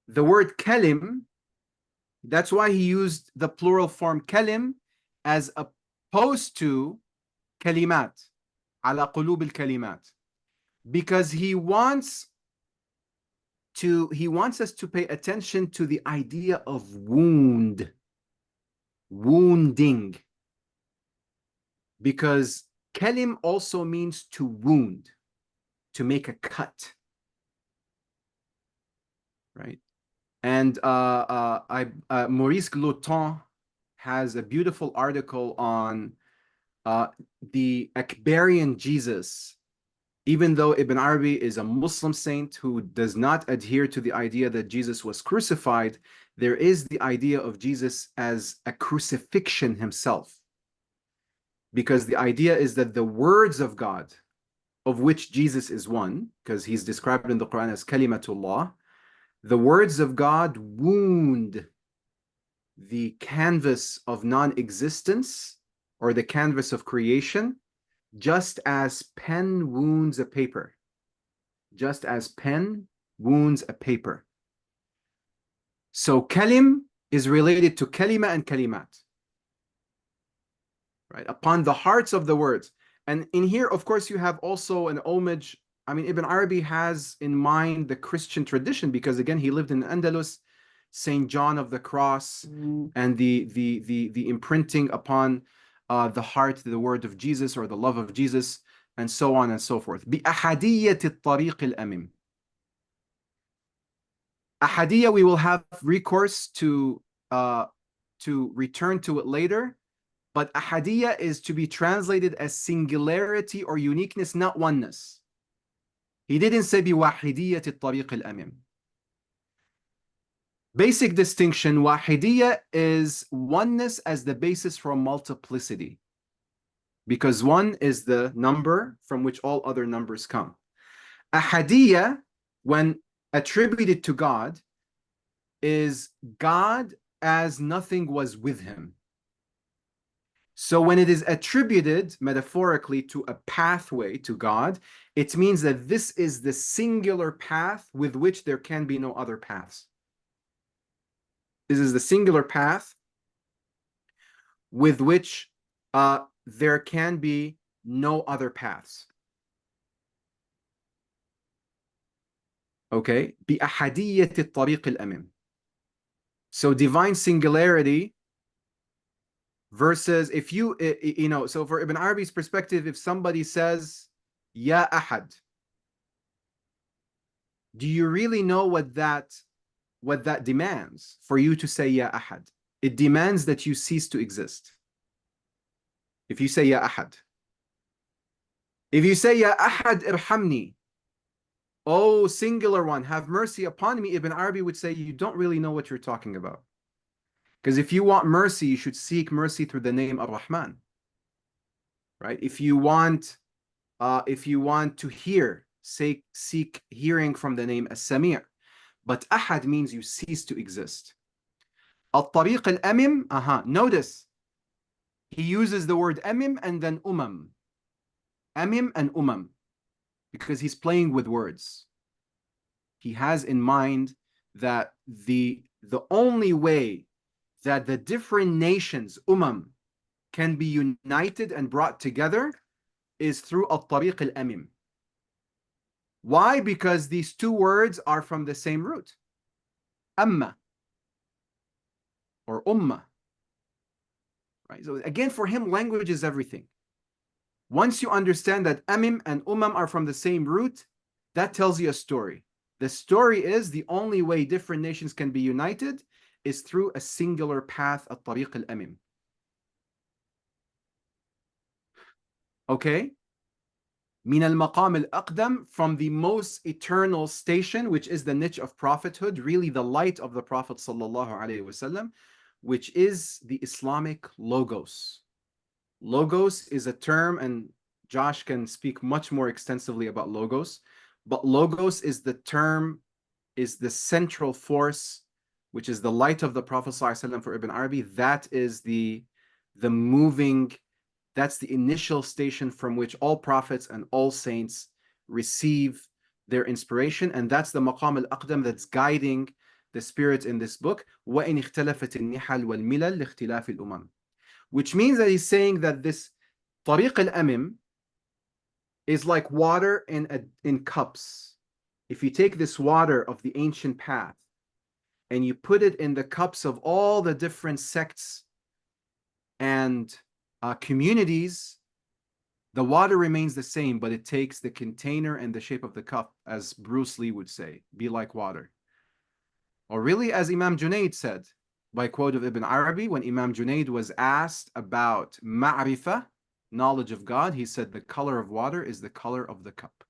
the word kalim, that's why he used the plural form kalim as opposed to kalimat, ala qulub al-kalimat, because he wants us to pay attention to the idea of wounding, because kalim also means to wound, to make a cut, right? And Maurice Glauton has a beautiful article on the Akbarian Jesus. Even though Ibn Arabi is a Muslim saint who does not adhere to the idea that Jesus was crucified, there is the idea of Jesus as a crucifixion himself. Because the idea is that the words of God, of which Jesus is one, because he's described in the Quran as Kalimatullah, the words of God wound the canvas of non-existence or the canvas of creation, just as pen wounds a paper. Just as pen wounds a paper. So kalim is related to kalima and kalimat, right? Upon the hearts of the words. And in here, of course, you have also an homage. I mean, Ibn Arabi has in mind the Christian tradition because, again, he lived in Andalus, St. John of the Cross, and the imprinting upon the heart, the word of Jesus or the love of Jesus, and so on and so forth. بِأَحَدِيَّةِ الطَّرِيقِ الْأَمِيمِ. Ahadiyya, we will have recourse to return to it later. But ahadiyya is to be translated as singularity or uniqueness, not oneness. He didn't say بِوَاحِدِيَّةِ الطَّرِيقِ الْأَمِيمِ. Basic distinction, wahidiyya is oneness as the basis for multiplicity. Because one is the number from which all other numbers come. Ahadiyya, when attributed to God, is God as nothing was with him. So when it is attributed metaphorically to a pathway to God, it means that this is the singular path with which there can be no other paths. This is the singular path with which there can be no other paths. Okay? بأحدية الطريق الأمم. So divine singularity versus if you know, so for Ibn Arabi's perspective, if somebody says Ya Ahad, do you really know what that demands for you to say Ya Ahad? It demands that you cease to exist. If you say Ya Ahad. If you say Ya Ahad irhamni, oh singular one, have mercy upon me, Ibn Arabi would say you don't really know what you're talking about. Because if you want mercy, you should seek mercy through the name Ar-Rahman. Right? If you want to hear, seek hearing from the name As-Sami'. But Ahad means you cease to exist. Al-Tariq al-Amim, notice, he uses the word Amim and then Umam. Amim and Umam, because he's playing with words. He has in mind that the only way that the different nations, Umam, can be united and brought together is through Al-Tariq al-Amim. Why? Because these two words are from the same root. Amma or Ummah. Right? So again, for him, language is everything. Once you understand that Amim and Umam are from the same root, that tells you a story. The story is the only way different nations can be united is through a singular path, Al-Tariq al-Amim. Okay? Min al-Maqam al-Aqdam, from the most eternal station, which is the niche of prophethood, really the light of the Prophet sallallahu alaihi wasallam, which is the Islamic Logos. Logos is a term, and Josh can speak much more extensively about Logos, but Logos is the term, is the central force, which is the light of the Prophet ﷺ for Ibn Arabi. That is the moving, that's the initial station from which all prophets and all saints receive their inspiration, and that's the Maqam al-Aqdam that's guiding the spirit in this book. وَإِنِ اخْتَلَفَتِ النِّحَلْ وَالْمِلَلْ لِاخْتِلَافِ الْأُمَمِ. Which means that he's saying that this Tariq al-Amim is like water in cups. If you take this water of the ancient path and you put it in the cups of all the different sects and communities, the water remains the same, but it takes the container and the shape of the cup, as Bruce Lee would say, be like water. Or really, as Imam Junaid said, by quote of Ibn Arabi, when Imam Junaid was asked about ma'rifah, knowledge of God, he said the color of water is the color of the cup.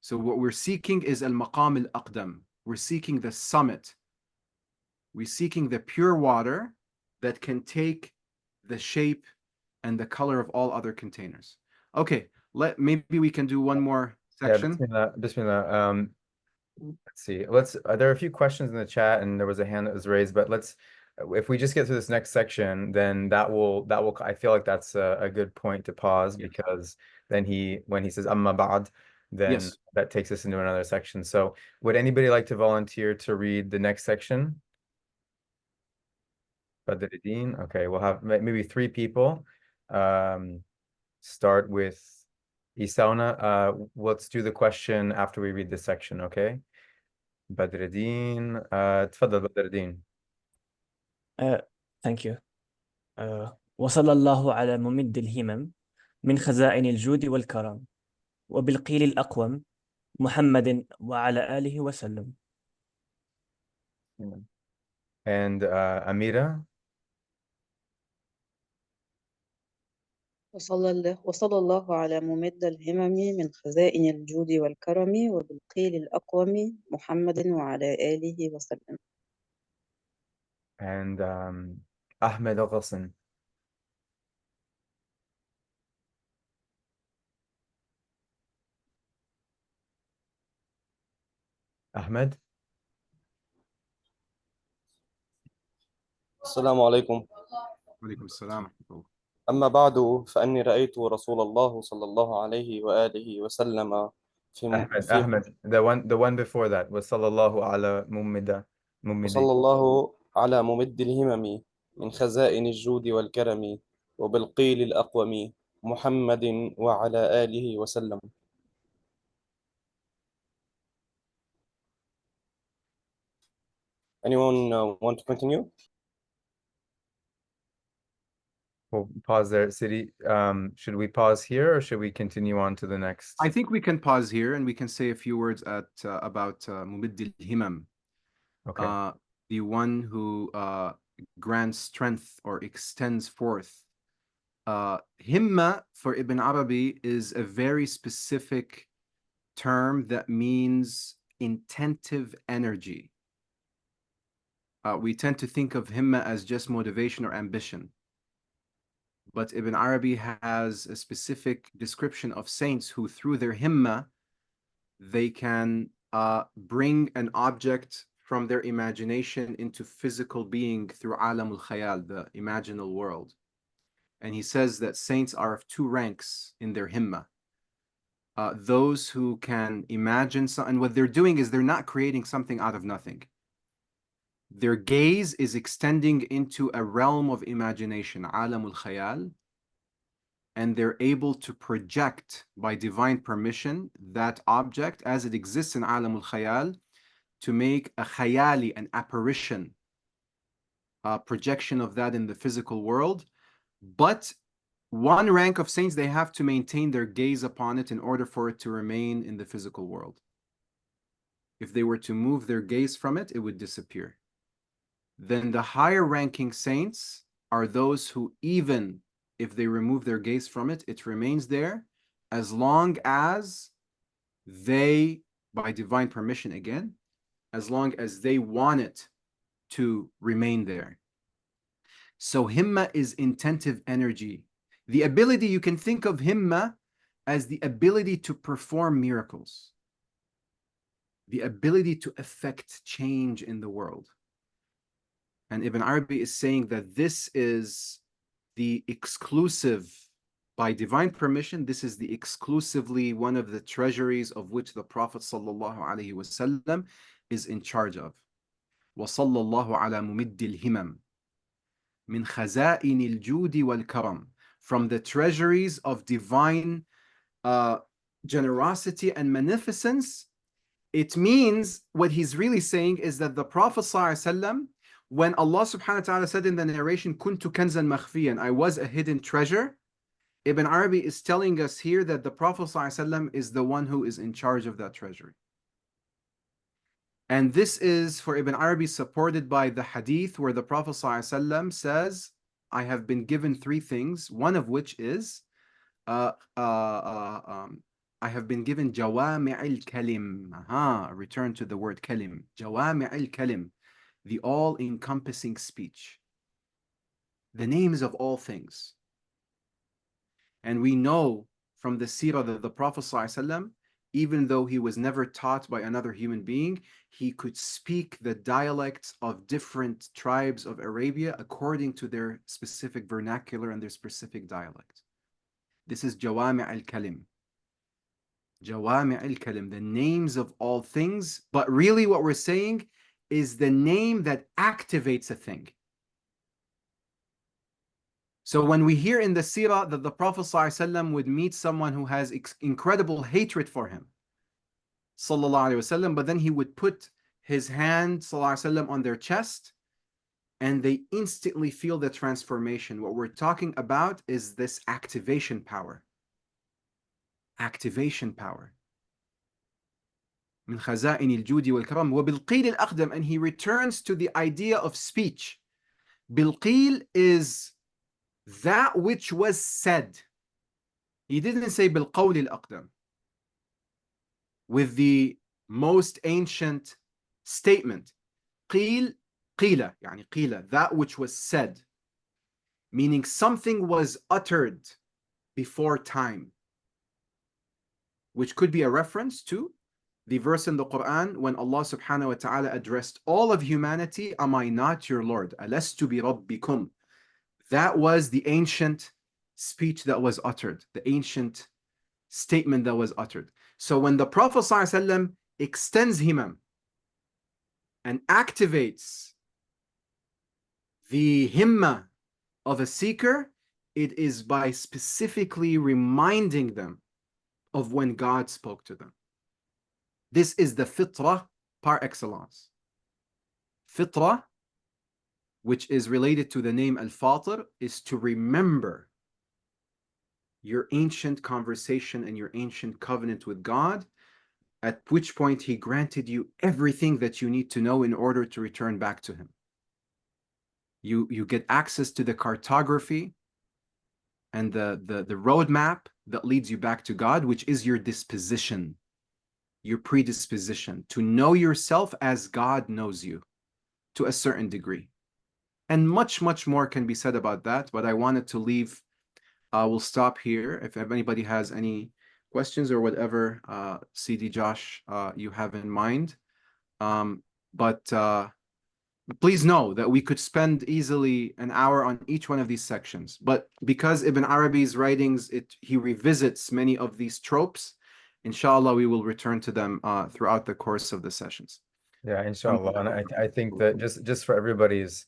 So what we're seeking is al-Maqam al-Aqdam. We're seeking the summit. We're seeking the pure water that can take the shape and the color of all other containers. Okay, maybe we can do one more section. Yeah, Bismillah. Let's see. There are a few questions in the chat, and there was a hand that was raised, but if we just get through this next section, then that will I feel like that's a good point to pause, because then when he says amma ba'd, then that takes us into another section. So would anybody like to volunteer to read the next section? Badruddin. Okay, we'll have maybe 3 people. Start with Isauna. Let's do the question after we read this section, okay? Badruddin. تفضل Badruddin. Thank you. وصلى الله على ممد الهمم من خزائن الجود والكرم وبالقيل الأقوم محمد وعلى آله وسلم. And Amira. وصلى الله على ممد الهمم من خزائن الجود والكرم وبالقيل الأقوم محمد وعلى آله وسلم. And Ahmed Al-Ghassan. Ahmed. السلام عليكم. وعليكم السلام. أما بعد فأني رأيت رسول الله صلى الله عليه وآله وسلم Ahmed, the one before that was sallallahu ala mummida. ممد. وصلى الله على ممد الهمم من خزائن الجود والكرم وبالقيل الأقوم محمد وعلى آله وسلم. Anyone want to continue? We'll pause there. Sidi, should we pause here or should we continue on to the next? I think we can pause here and we can say a few words about Mumidd al-Himam, Okay. the one who grants strength or extends forth. Himma for Ibn Arabi is a very specific term that means intentive energy. We tend to think of himma as just motivation or ambition. But Ibn Arabi has a specific description of saints who, through their himma, they can bring an object from their imagination into physical being through alam al-khayal, the imaginal world. And he says that saints are of two ranks in their himma. Those who can imagine and what they're doing is they're not creating something out of nothing. Their gaze is extending into a realm of imagination, alam al-khayal, and they're able to project by divine permission that object as it exists in alam al-khayal to make a khayali, an apparition, a projection of that in the physical world. But one rank of saints, they have to maintain their gaze upon it in order for it to remain in the physical world. If they were to move their gaze from it, it would disappear. Then the higher ranking saints are those who, even if they remove their gaze from it, it remains there as long as they, by divine permission again, as long as they want it to remain there. So himma is intentive energy. The ability, you can think of himma as the ability to perform miracles, the ability to effect change in the world. And Ibn Arabi is saying that this is the exclusive, by divine permission, this is the exclusively one of the treasuries of which the Prophet ﷺ is in charge of. وصلى الله على ممد الهمم من خزائن الجود والكرم, from the treasuries of divine generosity and magnificence. It means what he's really saying is that the Prophet ﷺ, when Allah subhanahu wa ta'ala said in the narration, Kuntu kanzan makhfiyan, I was a hidden treasure, Ibn Arabi is telling us here that the Prophet ﷺ is the one who is in charge of that treasury. And this is, for Ibn Arabi, supported by the hadith where the Prophet ﷺ says, I have been given three things, one of which is, I have been given jawami' al-kalim. Return to the word kalim. Jawami' al-kalim, the all-encompassing speech, the names of all things. And we know from the seerah that the Prophet ﷺ, even though he was never taught by another human being, he could speak the dialects of different tribes of Arabia according to their specific vernacular and their specific dialect. This is Jawami' al-Kalim. Jawami' al-Kalim, the names of all things, but really what we're saying is the name that activates a thing. So when we hear in the seerah that the Prophet ﷺ would meet someone who has incredible hatred for him, ﷺ, but then he would put his hand ﷺ on their chest and they instantly feel the transformation. What we're talking about is this activation power. Activation power. من خزائن الجود والكرم وبالقيل الأقدم, and he returns to the idea of speech. Bilqil is that which was said. He didn't say بالقول الأقدم, with the most ancient statement. قيل قيل يعني قيل, that which was said, meaning something was uttered before time, which could be a reference to the verse in the Quran when Allah subhanahu wa ta'ala addressed all of humanity, am I not your Lord? Alastu bi rabbikum. That was the ancient speech that was uttered, the ancient statement that was uttered. So when the Prophet ﷺ extends himam, and activates the himma of a seeker, it is by specifically reminding them of when God spoke to them. This is the fitrah par excellence. Fitrah, which is related to the name al-Fatir, is to remember your ancient conversation and your ancient covenant with God, at which point he granted you everything that you need to know in order to return back to him. You get access to the cartography and the roadmap that leads you back to God, which is your disposition, your predisposition to know yourself as God knows you to a certain degree. And much, much more can be said about that, but I wanted to leave. We'll stop here. If anybody has any questions or whatever, CD Josh, you have in mind. But please know that we could spend easily an hour on each one of these sections. But because Ibn Arabi's writings, he revisits many of these tropes, inshallah, we will return to them throughout the course of the sessions. Yeah, inshallah. And I think that just for everybody's,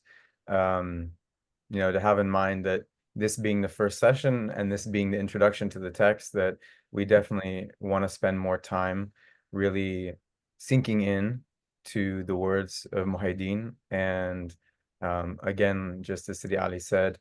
to have in mind that this being the first session and this being the introduction to the text, that we definitely want to spend more time really sinking in to the words of Muhyiddin. And again, just as Sidi Ali said,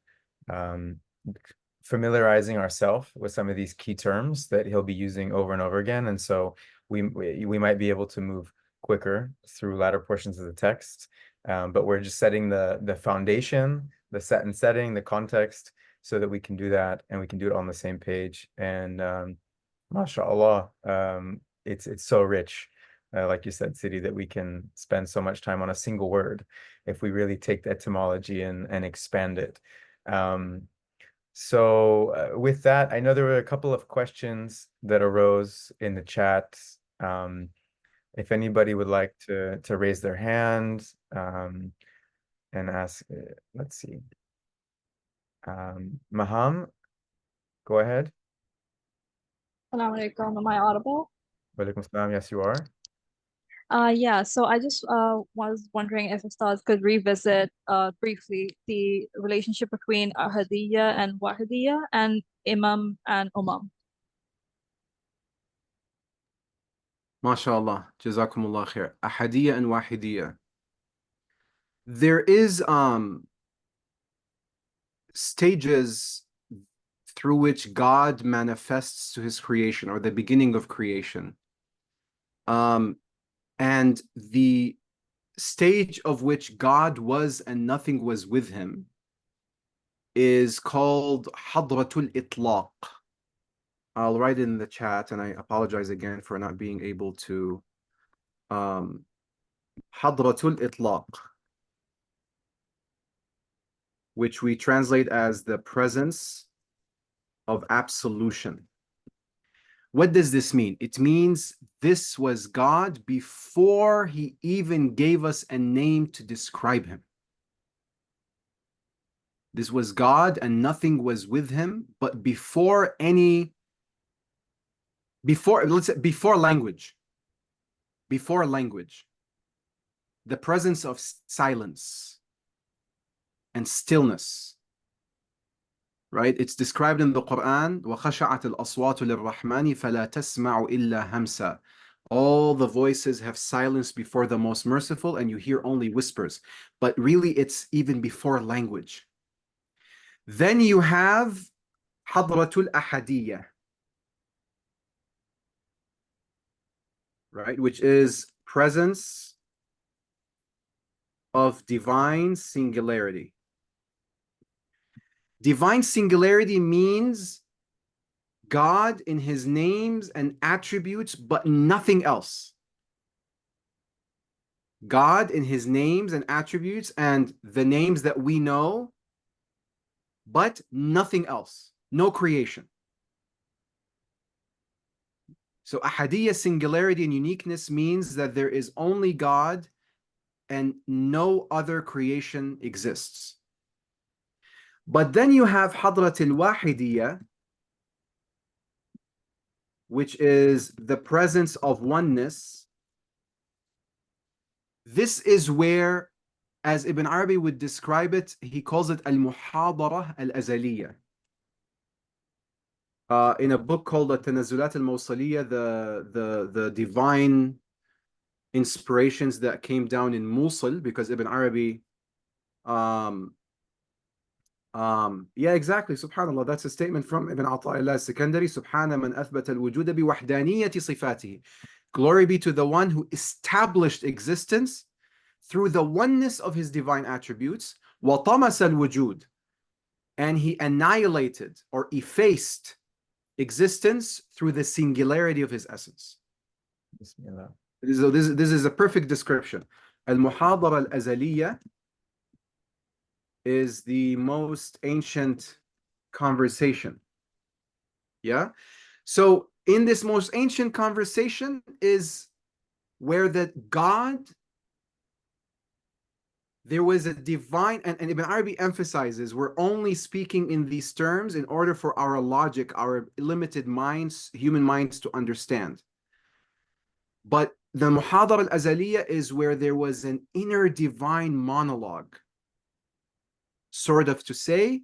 familiarizing ourselves with some of these key terms that he'll be using over and over again. And so we might be able to move quicker through latter portions of the text. But we're just setting the foundation, the set and setting, the context, so that we can do that and we can do it on the same page. And mashallah, it's so rich, like you said, Sidi, that we can spend so much time on a single word if we really take the etymology and expand it. So with that, I know there were a couple of questions that arose in the chat. If anybody would like to raise their hand and ask, let's see. Maham, go ahead. Assalamu alaikum. Am I audible? Walaikum salam. Yes, you are. Yeah, so I just was wondering if Ustaz could revisit briefly the relationship between Ahadiyya and Wahidiyya and Imam and Umam. MashaAllah, Jazakumullah khair. Ahadiyya and Wahidiyya. There is stages through which God manifests to his creation, or the beginning of creation. And the stage of which God was and nothing was with him is called Hadratul Itlaq. I'll write it in the chat, and I apologize again for not being able to. Hadratul Itlaq, which we translate as the presence of absolution. What does this mean? It means this was God before he even gave us a name to describe him. This was God and nothing was with him, but before language, the presence of silence and stillness. Right? It's described in the Quran, وَخَشَعَتِ الْأَصْوَاتُ لِلرَّحْمَنِ فَلَا تَسْمَعُ إِلَّا هَمْسًا. All the voices have silence before the most merciful, and you hear only whispers. But really, it's even before language. Then you have Hadratul Ahadiyya, right? Which is presence of divine singularity. Divine singularity means God in his names and attributes, but nothing else. God in his names and attributes and the names that we know, but nothing else. No creation. So Ahadiyya, singularity and uniqueness, means that there is only God and no other creation exists. But then you have Hadratul Wahidiyya, which is the presence of oneness This is where, as Ibn Arabi would describe it, he calls it al-muhadara al-azaliyya. In a book called At-Tanazzulat al-Mawsaliyya, the divine inspirations that came down in Mosul, because Ibn Arabi, yeah, exactly, subhanallah, that's a statement from Ibn Ata'illah al-Sikandari, subhana man athbata al-wujuda bi wahdaniyati sifatihi. Glory be to the one who established existence through the oneness of his divine attributes, wa tamas al-wujud, and he annihilated or effaced existence through the singularity of his essence. Bismillah. This is a perfect description. Al-Muhadara al-Azaliyya is the most ancient conversation. Yeah? So in this most ancient conversation is where that God, there was a divine, and Ibn Arabi emphasizes we're only speaking in these terms in order for our logic, our limited minds, human minds to understand. But the Muhadara al-Azaliyya is where there was an inner divine monologue, sort of to say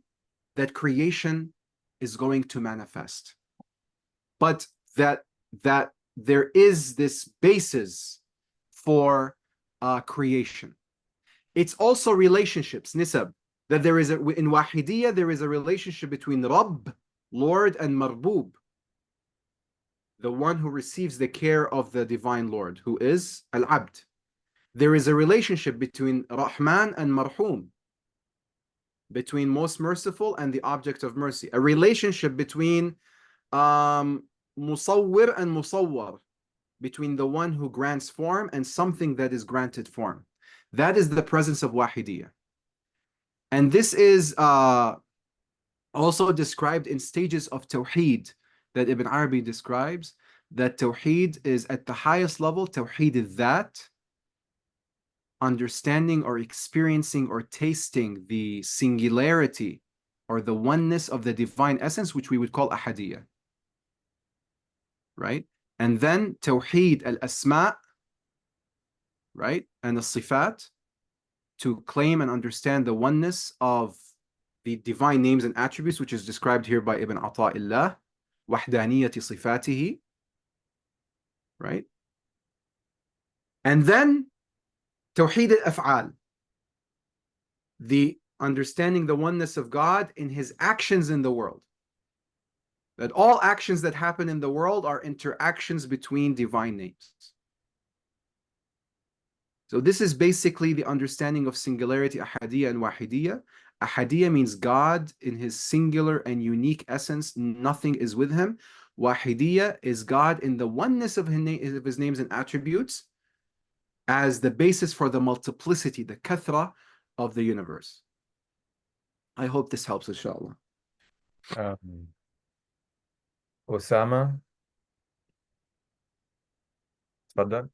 that creation is going to manifest. But that there is this basis for creation. It's also relationships, nisab, that there is in Wahidiyya, there is a relationship between Rabb, Lord, and Marbub, the one who receives the care of the divine Lord, who is Al-Abd. There is a relationship between Rahman and Marhum, between most merciful and the object of mercy. A relationship between Musawwir and Musawwar, between the one who grants form and something that is granted form. That is the presence of Wahidiyya. And this is also described in stages of Tawheed that Ibn Arabi describes, that Tawheed is at the highest level, Tawheed is that, understanding or experiencing or tasting the singularity or the oneness of the divine essence, which we would call Ahadiyya. Right? And then Tawheed al-Asma', right? And the Sifat, to claim and understand the oneness of the divine names and attributes, which is described here by Ibn Ata'illah, Wahdaniyati Sifatihi, right? And then Tawheed al-Af'al, the understanding the oneness of God in his actions in the world. That all actions that happen in the world are interactions between divine names. So this is basically the understanding of singularity, Ahadiyya and Wahidiyya. Ahadiyya means God in his singular and unique essence, nothing is with him. Wahidiyya is God in the oneness of his names and attributes as the basis for the multiplicity, the kathra of the universe. I hope this helps, inshallah. Osama, تفضل.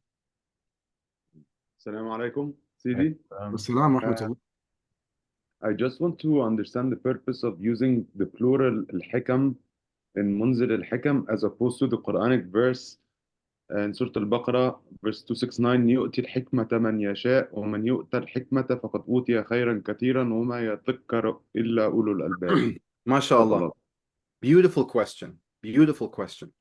Assalamu alaikum, Sidi. Wassalam wa rahmatullah. I just want to understand the purpose of using the plural al-Hikam in Munzil al-Hikam as opposed to the Quranic verse in Surah Al-Baqarah, verse 269, يؤتي الحكمة من يشاء ومن يؤتى الحكمة فقد أوتي خيرا كثيرا وما يذكر إلا أولو الألباب. MashaAllah. Beautiful question. Beautiful question.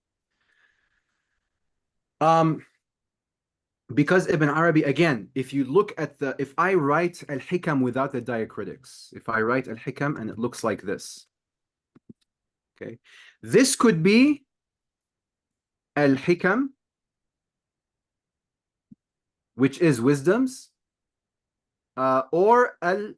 Because Ibn Arabi, again, if you look at if I write al-Hikam without the diacritics, if I write al-Hikam and it looks like this, okay, this could be al-Hikam, which is wisdoms, or al-Hukum.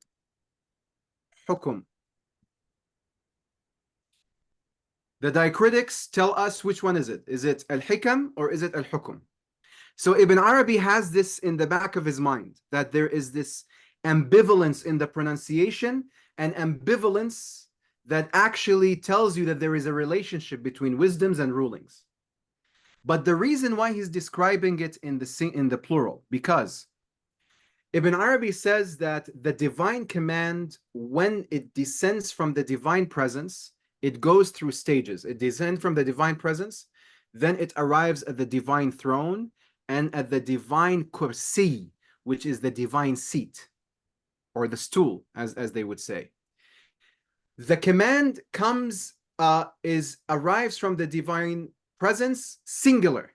The diacritics tell us which one is it. Is it al-Hikam or is it al-Hukum? So Ibn Arabi has this in the back of his mind, that there is this ambivalence in the pronunciation, and ambivalence that actually tells you that there is a relationship between wisdoms and rulings. But the reason why he's describing it in the plural, because Ibn Arabi says that the divine command, when it descends from the divine presence, it goes through stages. It descends from the divine presence, then it arrives at the divine throne, and at the divine kursi, which is the divine seat, or the stool, as they would say. The command comes, arrives from the divine presence, singular,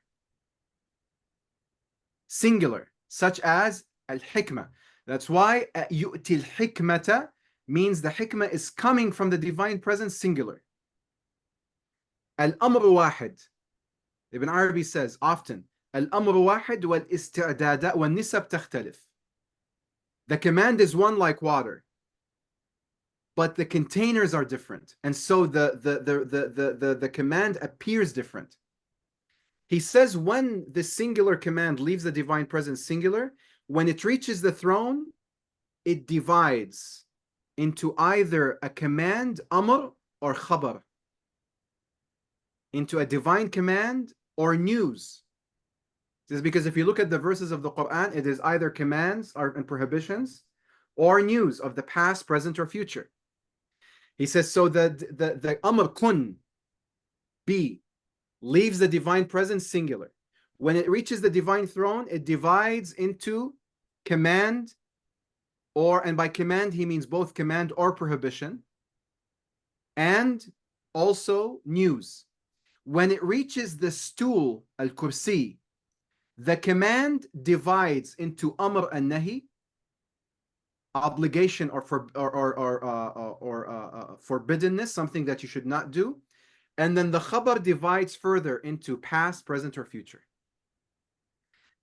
such as al-Hikmah. That's why yu'ti al-Hikmata means the Hikmah is coming from the divine presence, singular. Al-Amr Wahid. Ibn Arabi says often, Al-Amr Wahid wal-Isti'dadat wal-Nisab takhtalif. The command is one like water, but the containers are different. And so the command appears different. He says when the singular command leaves the divine presence singular, when it reaches the throne, it divides into either a command, amr, or khabar, into a divine command or news. This is because if you look at the verses of the Quran, it is either commands and prohibitions or news of the past, present, or future. He says, so the amr, kun, be, leaves the divine presence singular. When it reaches the divine throne, it divides into command, and by command he means both command or prohibition, and also news. When it reaches the stool, al-kursi, the command divides into amr and nahi, obligation or forbiddenness, something that you should not do. And then the khabar divides further into past, present, or future.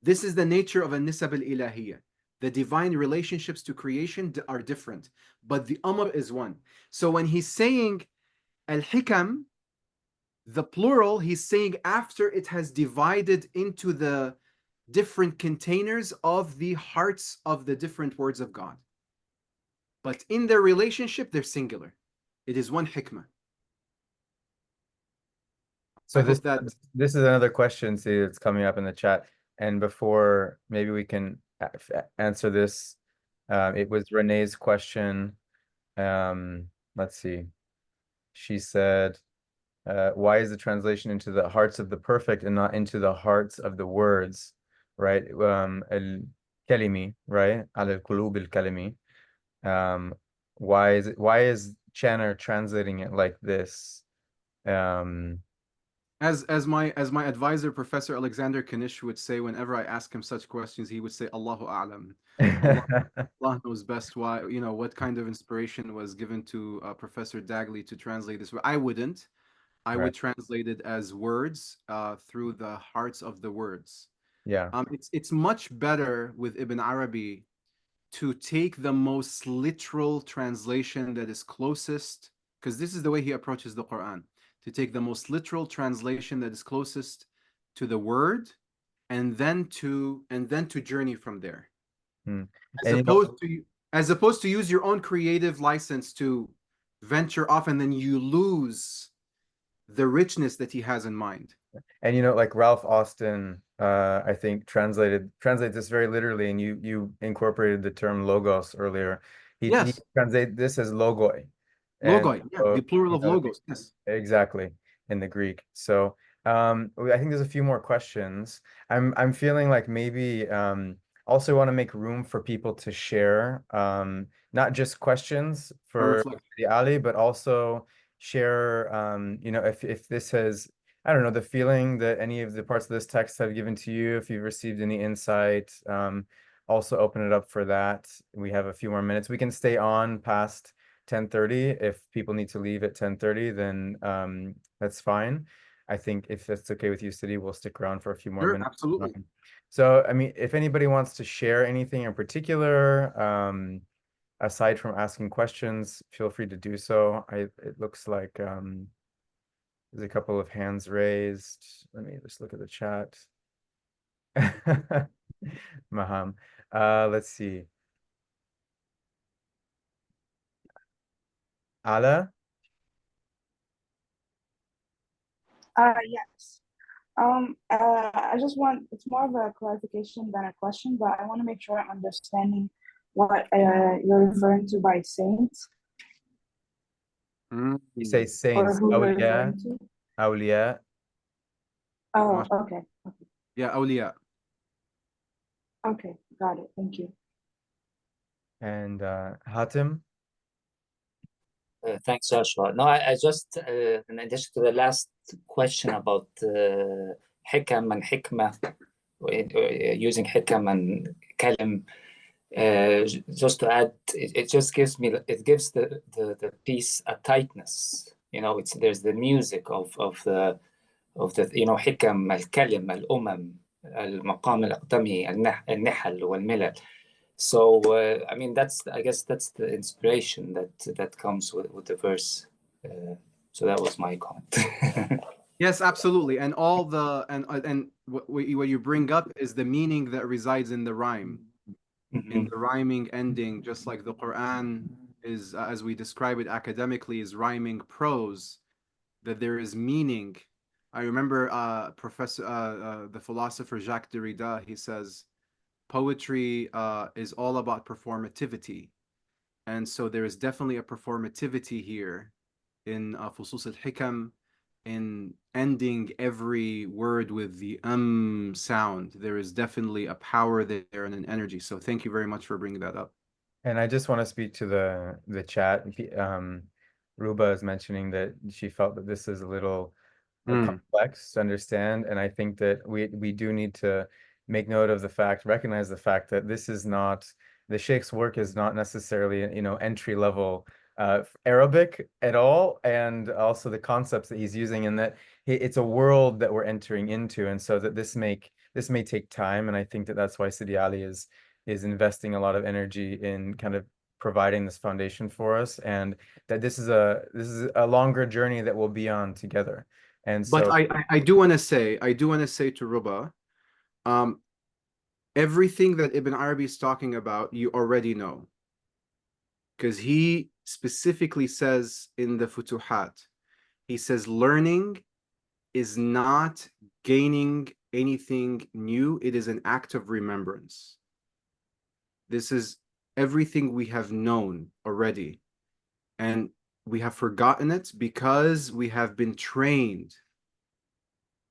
This is the nature of a nisab al-ilahiyya. The divine relationships to creation are different, but the amr is one. So when he's saying al-Hikam, the plural, he's saying after it has divided into the different containers of the hearts of the different words of God. But in their relationship, they're singular. It is one hikmah. So this is another question, see, that's coming up in the chat. And before maybe we can answer this, it was Renee's question. Let's see. She said, why is the translation into the hearts of the perfect and not into the hearts of the words, right? Al-kalimi, right? Al-qulub al-kalimi. Why is Channer translating it like this? As my advisor, Professor Alexander Kanish, would say whenever I ask him such questions, he would say, Allahu A'lam. Allah knows best why, what kind of inspiration was given to Professor Dagley to translate this. I wouldn't. I would translate it as words through the hearts of the words. Yeah. It's much better with Ibn Arabi to take the most literal translation that is closest, because this is the way he approaches the Quran, to take the most literal translation that is closest to the word, and then to journey from there. As opposed to use your own creative license to venture off, and then you lose the richness that he has in mind. And like Ralph Austin, I think translates this very literally, and you incorporated the term logos earlier. He translates this as logoi. Logoi, the plural of logos. Yes, exactly, in the Greek. So I think there's a few more questions. I'm feeling like maybe also want to make room for people to share, not just questions for the Ali, but also share, if this has, I don't know, the feeling that any of the parts of this text have given to you, if you've received any insight, also open it up for that. We have a few more minutes. We can stay on past 10:30. If people need to leave at 10:30, then that's fine. I think if that's okay with you, Sidi, we'll stick around for a few more minutes. Absolutely. So, I mean, if anybody wants to share anything in particular, aside from asking questions, feel free to do so. It looks like there's a couple of hands raised. Let me just look at the chat. Maham. Let's see. Ala? Yes. It's more of a clarification than a question, but I want to make sure I'm understanding what you're referring to by saints. You say saints, awliya, awliya. Oh, okay. Yeah, awliya. Okay. Got it. Thank you. And Hatim? Thanks, Joshua. No, I just, in addition to the last question about Hikam and Hikmah, using Hikam and Kalim, just to add, it just gives me, it gives the piece a tightness. You know, there's the music of the you know, Hikam, al-Kalim, al-Umam, al-Maqam al-Aqdami, al-Nihal, wal-Milal. So I mean, I guess that's the inspiration that comes with the verse. So that was my comment. Yes, absolutely. And all the and what you bring up is the meaning that resides in the rhyme, in the rhyming ending, just like the Quran is, as we describe it academically, is rhyming prose, that there is meaning. I remember the philosopher Jacques Derrida, he says, poetry is all about performativity. And so there is definitely a performativity here in Fusus al-Hikam, in ending every word with the sound. There is definitely a power there and an energy. So thank you very much for bringing that up. And I just want to speak to the chat. Ruba is mentioning that she felt that this is a little complex to understand, and I think that we do need to make note of the fact, recognize the fact that this is not, the Sheikh's work is not necessarily, you know, entry level Arabic at all, and also the concepts that he's using, and that it's a world that we're entering into, and so that this may take time, and I think that that's why Sidi Ali is investing a lot of energy in kind of providing this foundation for us, and that this is a longer journey that we'll be on together. And so, but I do want to say to Ruba, everything that Ibn Arabi is talking about, you already know, because he specifically says in the Futuhat, he says learning is not gaining anything new, it is an act of remembrance. This is everything we have known already, and we have forgotten it because we have been trained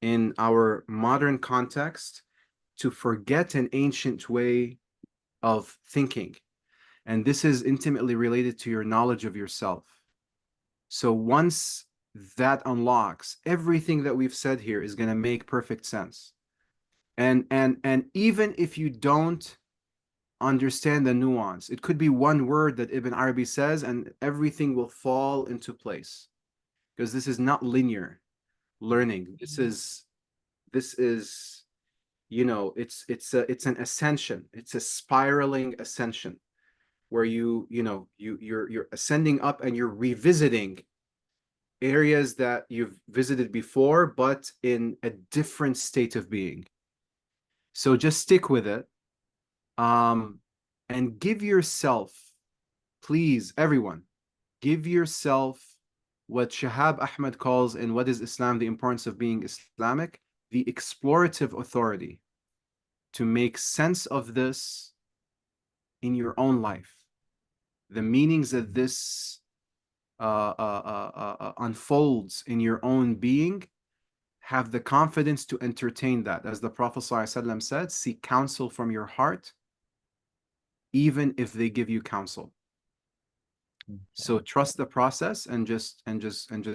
in our modern context to forget an ancient way of thinking. And this is intimately related to your knowledge of yourself. So once that unlocks, everything that we've said here is going to make perfect sense. And even if you don't understand the nuance, it could be one word that Ibn Arabi says and everything will fall into place, because this is not linear learning. This is, you know, it's an ascension. It's a spiraling ascension where you're ascending up and you're revisiting areas that you've visited before, but in a different state of being. So just stick with it, and give yourself, please, everyone, give yourself what Shahab Ahmed calls in What is Islam? The Importance of Being Islamic, the explorative authority to make sense of this in your own life. The meanings that this unfolds in your own being, have the confidence to entertain that. As the Prophet ﷺ said, seek counsel from your heart, even if they give you counsel. So trust the process and just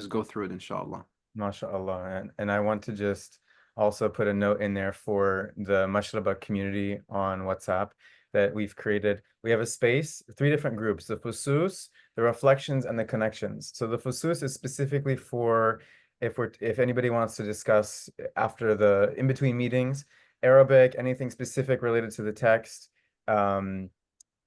go through it, inshallah. MashaAllah. And I want to just also put a note in there for the Mashraba community on WhatsApp that we've created. We have a space, 3 different groups: the Fusus, the reflections, and the connections. So the Fusus is specifically for if anybody wants to discuss after the in-between meetings, Arabic, anything specific related to the text,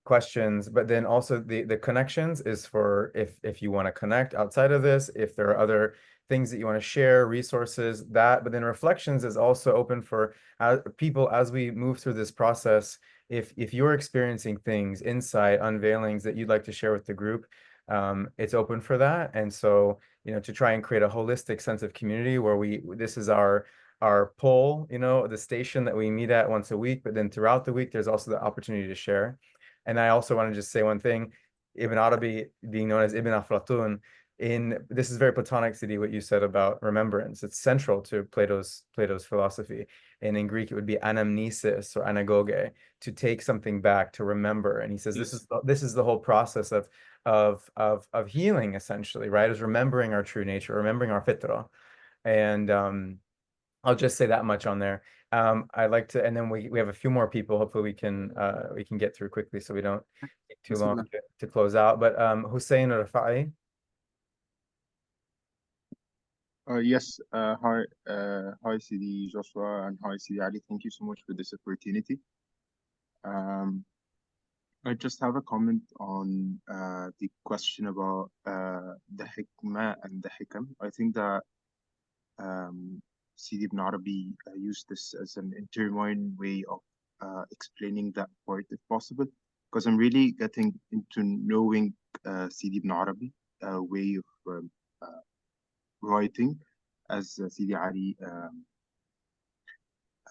questions. But then also the connections is for if you want to connect outside of this, if there are other things that you want to share, resources, that. But then reflections is also open for people as we move through this process. If you're experiencing things, insight, unveilings that you'd like to share with the group, it's open for that. And so, you know, to try and create a holistic sense of community where this is our pole, you know, the station that we meet at once a week, but then throughout the week, there's also the opportunity to share. And I also want to just say one thing: Ibn Arabi, being known as Ibn Aflatun, this is very Platonic, Sidi, what you said about remembrance. It's central to Plato's philosophy. And in Greek, it would be anamnesis or anagoge, to take something back, to remember. And he says this is the whole process of healing, essentially, right? Is remembering our true nature, remembering our fitra. And I'll just say that much on there. I'd like to, and then we have a few more people. Hopefully we can get through quickly so we don't take too long to close out. But Hussein Rafai. Yes, hi CD Joshua and hi CD Ali. Thank you so much for this opportunity. I just have a comment on the question about the hikmah and the hikam. I think that Sidi ibn Arabi used this as an intertwined way of explaining that part if possible, because I'm really getting into knowing Sidi ibn Arabi way of writing, as Sidi Ali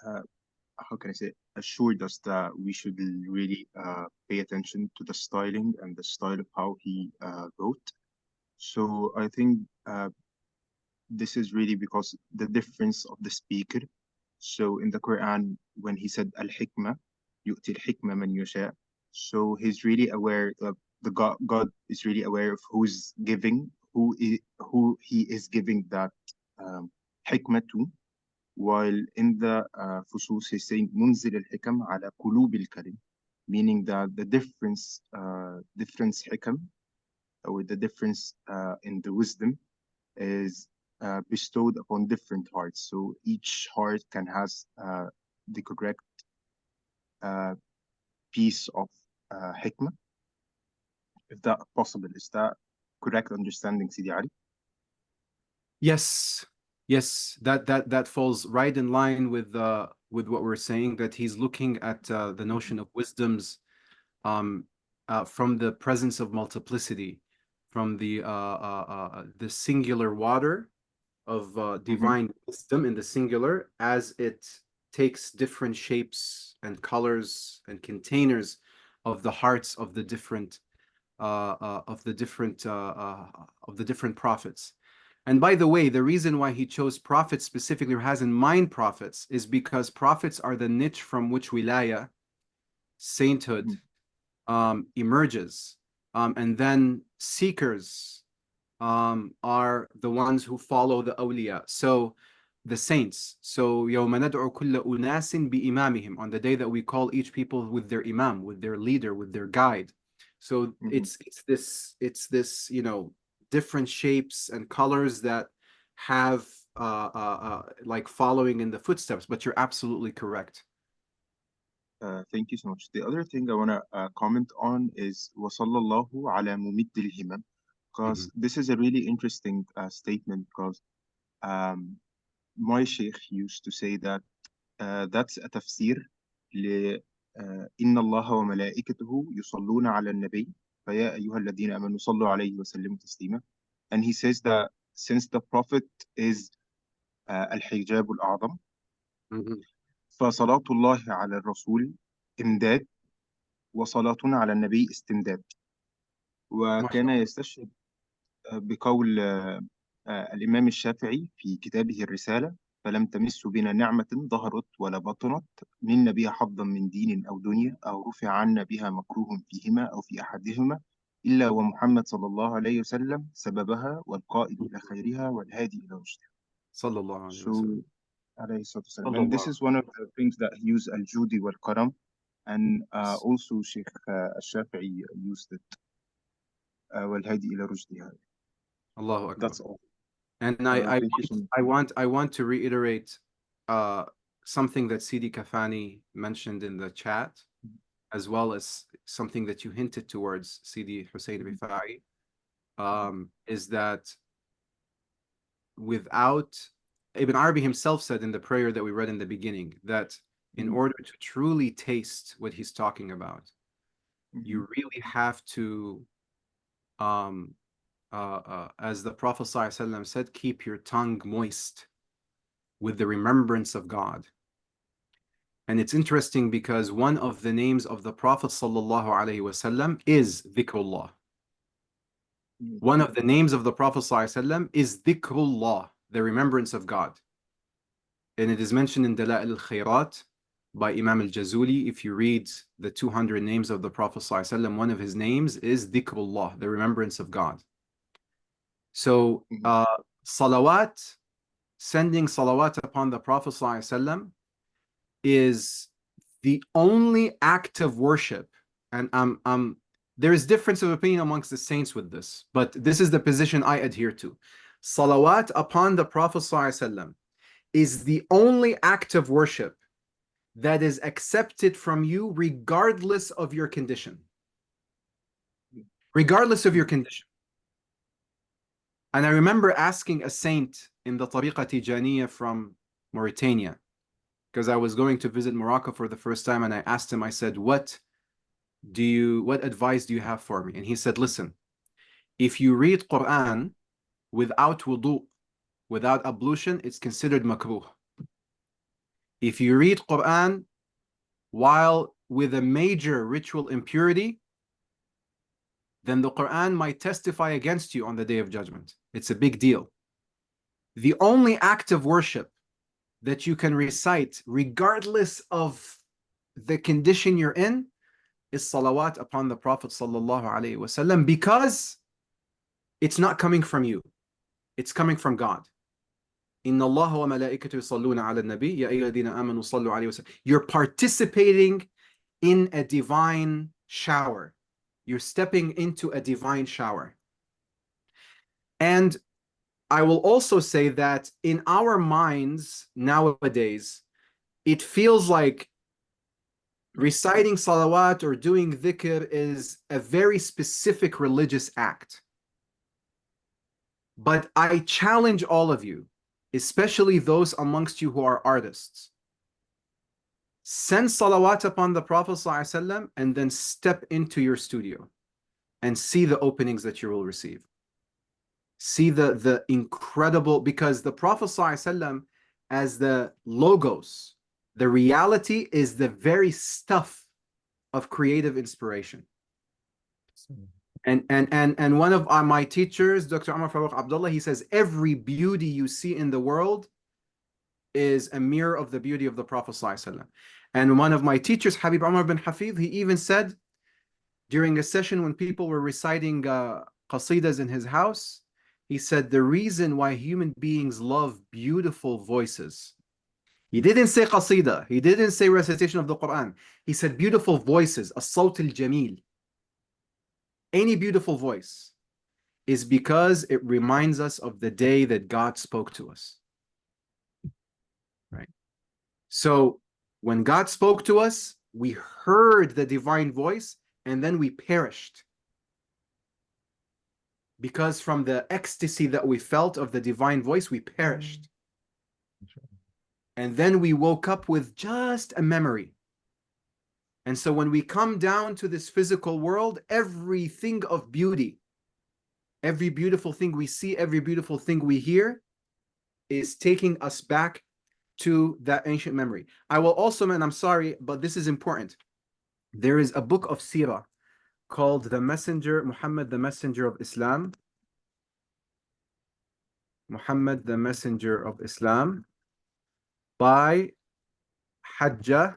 how can I say, assured us that we should really pay attention to the styling and the style of how he wrote. So I think this is really because the difference of the speaker. So in the Quran, when he said al-Hikmah, yu'ti al-Hikmah man yasha, so he's really aware that God is really aware of who's giving, who he is giving that hikmah to. While in the Fusus, he's saying munzil al-Hikam ala qulub al-kalim, meaning that the difference hikam, or the difference in the wisdom, is bestowed upon different hearts. So each heart can has the correct piece of hikmah. If that possible, is that correct understanding, Sidi Ali? Yes, that falls right in line with what we're saying, that he's looking at the notion of wisdoms from the presence of multiplicity, from the singular water of divine wisdom in the singular, as it takes different shapes and colors and containers of the hearts of the different prophets. And by the way, the reason why he chose prophets specifically, or has in mind prophets, is because prophets are the niche from which wilaya, sainthood, emerges. And then seekers are the ones who follow the awliya. So the saints. So يَوْمَ نَدْعُ كُلَّ أُنَاسٍ بِإِمَامِهِمْ, on the day that we call each people with their imam, with their leader, with their guide. So it's this different shapes and colors that have like following in the footsteps. But you're absolutely correct. Thank you so much. The other thing I want to comment on is وَصَلَّى اللَّهُ عَلَى مُمِدِّ الْهِمَمِ, because this is a really interesting statement, because my sheikh used to say that that's a tafsir إن الله وملائكته يصلون على النبي فيا أيها الذين آمنوا صلوا عليه وسلموا تسليما. And he says that since the prophet is الحجاب الأعظم, فصلاة الله على الرسول إمداد وصلاتنا على النبي استمداد. وكان يستشهد بقول الإمام الشافعي في كتابه الرسالة: فلم تمس بنا نعمة ظهرت ولا بطنت نلنا بها حظا من دين أو دنيا أو رفع عنا بها مكروه فيهما أو في أحدهما إلا ومحمد صلى الله عليه وسلم سببها والقائد إلى خيرها والهادي إلى رشدها. صلى الله عليه وسلم. And this is one of the things that he used al-Judi wal-Karam, and also Sheikh al-Shafi'i used it. والهادي إلى رشدها. Allahu Akbar. That's all. And I want to reiterate something that Sidi Kafani mentioned in the chat, as well as something that you hinted towards, Sidi Hussein Rifai, is that without, Ibn Arabi himself said in the prayer that we read in the beginning, that in order to truly taste what he's talking about, you really have to as the Prophet ﷺ said, keep your tongue moist with the remembrance of God. And it's interesting because one of the names of the Prophet ﷺ is dhikrullah. One of the names of the Prophet ﷺ is dhikrullah, the remembrance of God. And it is mentioned in Dala'il al-Khayrat by Imam al-Jazuli. If you read the 200 names of the Prophet ﷺ, one of his names is dhikrullah, the remembrance of God. So salawat, sending salawat upon the Prophet ﷺ is the only act of worship. And there is difference of opinion amongst the saints with this, but this is the position I adhere to. Salawat upon the Prophet ﷺ is the only act of worship that is accepted from you regardless of your condition. Regardless of your condition. And I remember asking a saint in the Tariqa Tijaniyya from Mauritania, because I was going to visit Morocco for the first time, and I asked him, I said, what advice do you have for me? And he said, listen, if you read Quran without wudu, without ablution, it's considered makruh. If you read Quran while with a major ritual impurity, then the Quran might testify against you on the Day of Judgment. It's a big deal. The only act of worship that you can recite, regardless of the condition you're in, is salawat upon the Prophet ﷺ, because it's not coming from you. It's coming from God. Inna Allah wa malaikatu yusalluna ala nabi ya ayyuhalladhina amanu sallu alayhi wa sallam. You're participating in a divine shower. You're stepping into a divine shower. And I will also say that in our minds nowadays, it feels like reciting salawat or doing dhikr is a very specific religious act. But I challenge all of you, especially those amongst you who are artists, send salawat upon the Prophet ﷺ and then step into your studio and see the openings that you will receive. See the incredible, because the Prophet ﷺ as the logos, the reality, is the very stuff of creative inspiration. And one of my teachers, Dr. Umar Farooq Abdullah, he says every beauty you see in the world is a mirror of the beauty of the Prophet ﷺ. And one of my teachers, Habib Umar bin Hafidh, he even said during a session when people were reciting qasidas in his house, he said the reason why human beings love beautiful voices. He didn't say qasida, he didn't say recitation of the Quran. He said beautiful voices, as-sawt al-jameel. Any beautiful voice is because it reminds us of the day that God spoke to us. Right? So when God spoke to us, we heard the divine voice and then we perished. Because from the ecstasy that we felt of the divine voice, we perished. And then we woke up with just a memory. And so when we come down to this physical world, everything of beauty, every beautiful thing we see, every beautiful thing we hear is taking us back to that ancient memory. I will also, and I'm sorry, but this is important. There is a book of Sirah called Muhammad, the Messenger of Islam. Muhammad, the Messenger of Islam, by Hajja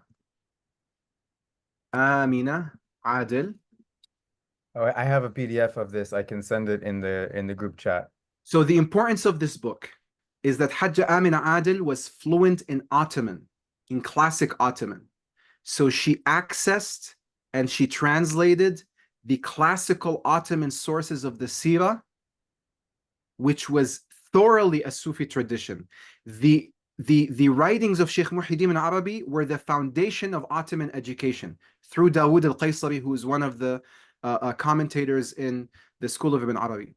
Amina Adil. Oh, I have a PDF of this. I can send it in the group chat. So the importance of this book is that Hajja Amina Adil was fluent in Ottoman, in classic Ottoman. So she accessed and she translated the classical Ottoman sources of the Sirah, which was thoroughly a Sufi tradition. The writings of Sheikh Muhyiddin ibn Arabi were the foundation of Ottoman education through Dawood al-Qaysari, who is one of the commentators in the school of Ibn Arabi.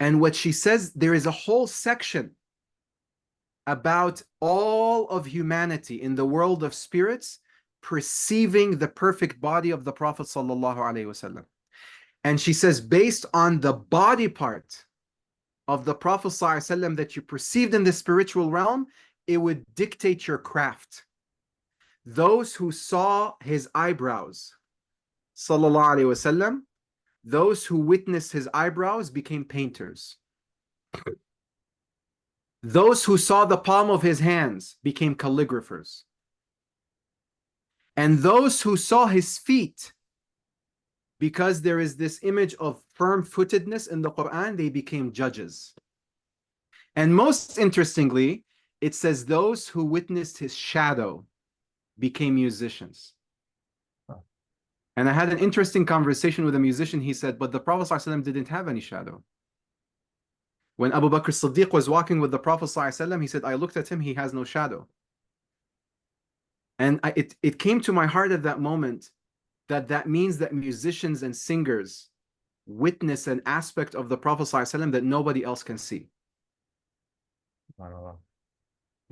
And what she says, there is a whole section about all of humanity in the world of spirits perceiving the perfect body of the Prophet ﷺ. And she says, based on the body part of the Prophet ﷺ that you perceived in the spiritual realm, it would dictate your craft. Those who saw his eyebrows, sallallahu alaihi wasallam, those who witnessed his eyebrows became painters. Those who saw the palm of his hands became calligraphers. And those who saw his feet, because there is this image of firm-footedness in the Quran, they became judges. And most interestingly, it says those who witnessed his shadow became musicians. And I had an interesting conversation with a musician. He said, but the Prophet ﷺ didn't have any shadow. When Abu Bakr as-Siddiq was walking with the Prophet ﷺ, he said, I looked at him, he has no shadow. And it came to my heart at that moment that means that musicians and singers witness an aspect of the Prophet ﷺ that nobody else can see.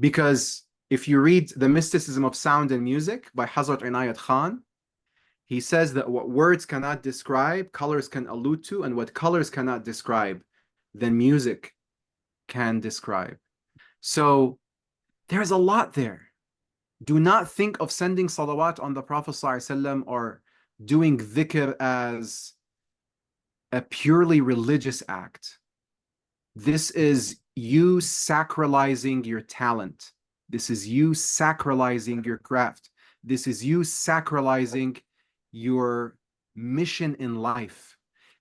Because if you read The Mysticism of Sound and Music by Hazrat Inayat Khan, he says that what words cannot describe, colors can allude to, and what colors cannot describe, then music can describe. So there's a lot there. Do not think of sending salawat on the Prophet ﷺ or doing dhikr as a purely religious act. This is you sacralizing your talent. This is you sacralizing your craft. This is you sacralizing your mission in life.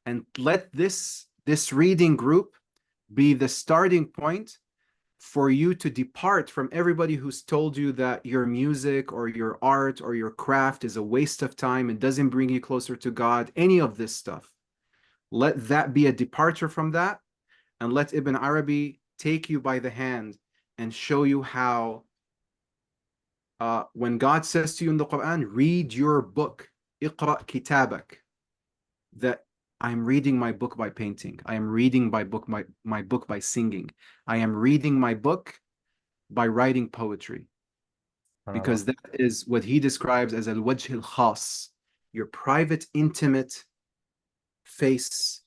And let this reading group be the starting point for you to depart from everybody who's told you that your music or your art or your craft is a waste of time and doesn't bring you closer to God, any of this stuff. Let that be a departure from that, and let Ibn Arabi take you by the hand and show you how when God says to you in the Quran, read your book, اقرأ كتابك, that I'm reading my book by painting. I am reading my book by singing. I am reading my book by writing poetry. Because that is what he describes as al-wajh al-khas, your private, intimate face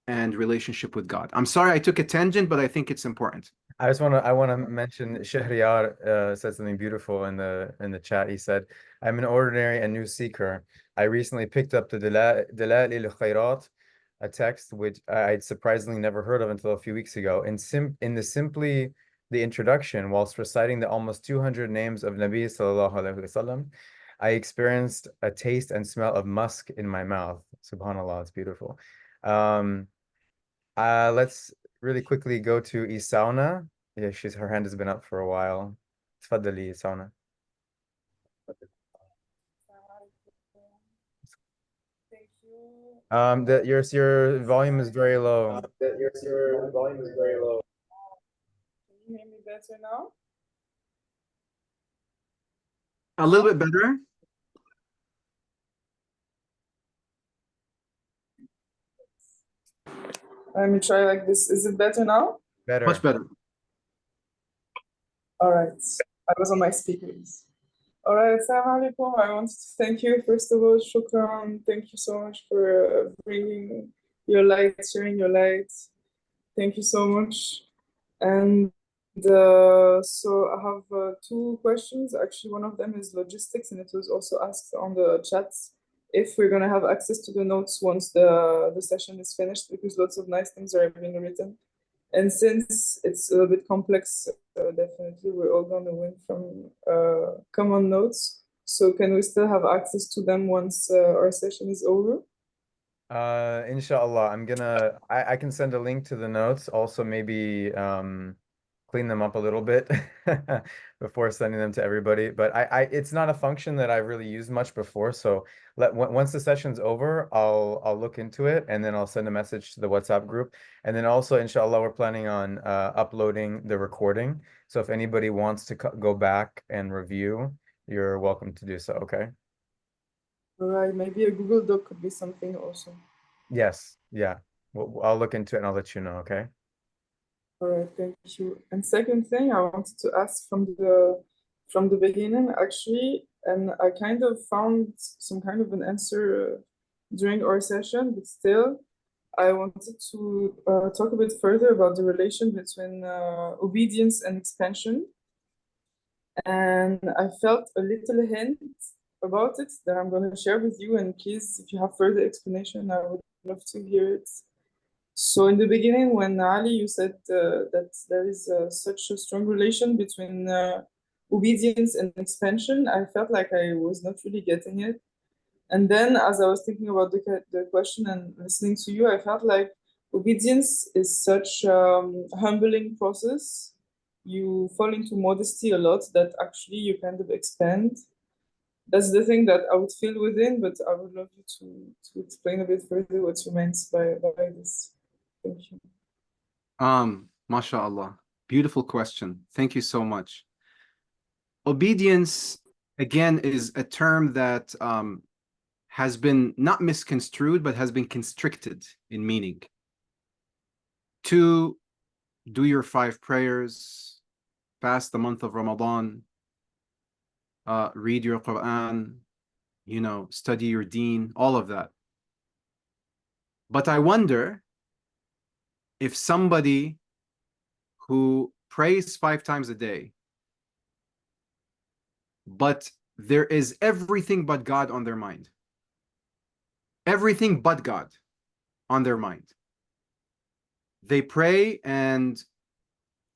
and relationship with God. I'm sorry I took a tangent, but I think it's important. I want to mention Shahriyar said something beautiful in the chat. He said, I'm an ordinary and new seeker. I recently picked up the Dala'il al-Khairat, a text which I'd surprisingly never heard of until a few weeks ago. In the introduction, whilst reciting the almost 200 names of Nabi sallallahu alaihi wasallam, I experienced a taste and smell of musk in my mouth. Subhanallah, it's beautiful. Let's really quickly go to Isauna. Yeah, her hand has been up for a while. Tfaddali, Isauna. Your volume is very low. Can you hear me better now? A little bit better. Let me try like this. Is it better now? Better. Much better. All right. I was on my speakers. All right. Assalamu alaikum. I want to thank you. First of all, shukran. Thank you so much for bringing your light, sharing your light. Thank you so much. And so I have two questions. Actually, one of them is logistics, and it was also asked on the chat if we're going to have access to the notes once the session is finished, because lots of nice things are being written. And since it's a little bit complex, definitely we're all going to win from common notes. So can we still have access to them once our session is over? Inshallah, I can send a link to the notes. Also, maybe clean them up a little bit before sending them to everybody. But it's not a function that I've really used much before. So once the session's over, I'll look into it, and then I'll send a message to the WhatsApp group. And then also, inshallah, we're planning on uploading the recording. So if anybody wants to go back and review, you're welcome to do so. Okay. All right. Maybe a Google Doc could be something also. Yes. Yeah. I'll look into it and I'll let you know. Okay. All right, thank you. And second thing, I wanted to ask from the beginning, actually, and I kind of found some kind of an answer during our session, but still, I wanted to talk a bit further about the relation between obedience and expansion. And I felt a little hint about it that I'm going to share with you, in case if you have further explanation, I would love to hear it. So in the beginning, when Ali, you said that there is such a strong relation between obedience and expansion, I felt like I was not really getting it. And then as I was thinking about the question and listening to you, I felt like obedience is such a humbling process. You fall into modesty a lot that actually you kind of expand. That's the thing that I would feel within, but I would love you to explain a bit further what you meant by this. Thank you. MashaAllah. Beautiful question. Thank you so much. Obedience, again, is a term that has been not misconstrued, but has been constricted in meaning. To do your 5 prayers, fast the month of Ramadan, read your Quran, study your deen, all of that. But I wonder if somebody who prays 5 times a day, but there is everything but God on their mind. Everything but God on their mind. They pray and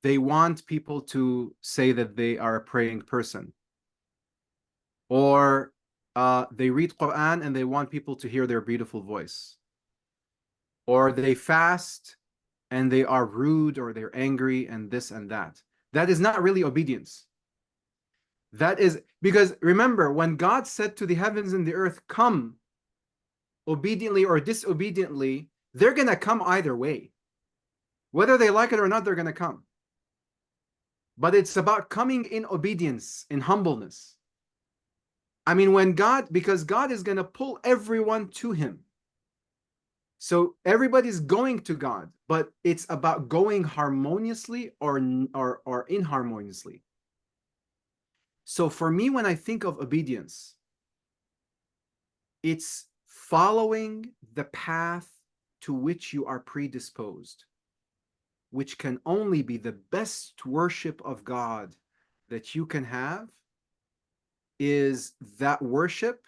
they want people to say that they are a praying person. Or they read Quran and they want people to hear their beautiful voice. Or they fast and they are rude or they're angry and this and that. That is not really obedience. That is because remember, when God said to the heavens and the earth, come obediently or disobediently, they're going to come either way. Whether they like it or not, they're going to come. But it's about coming in obedience, in humbleness. I mean, because God is going to pull everyone to him. So everybody's going to God, but it's about going harmoniously or inharmoniously. So for me, when I think of obedience, it's following the path to which you are predisposed, which can only be the best worship of God that you can have. Is that worship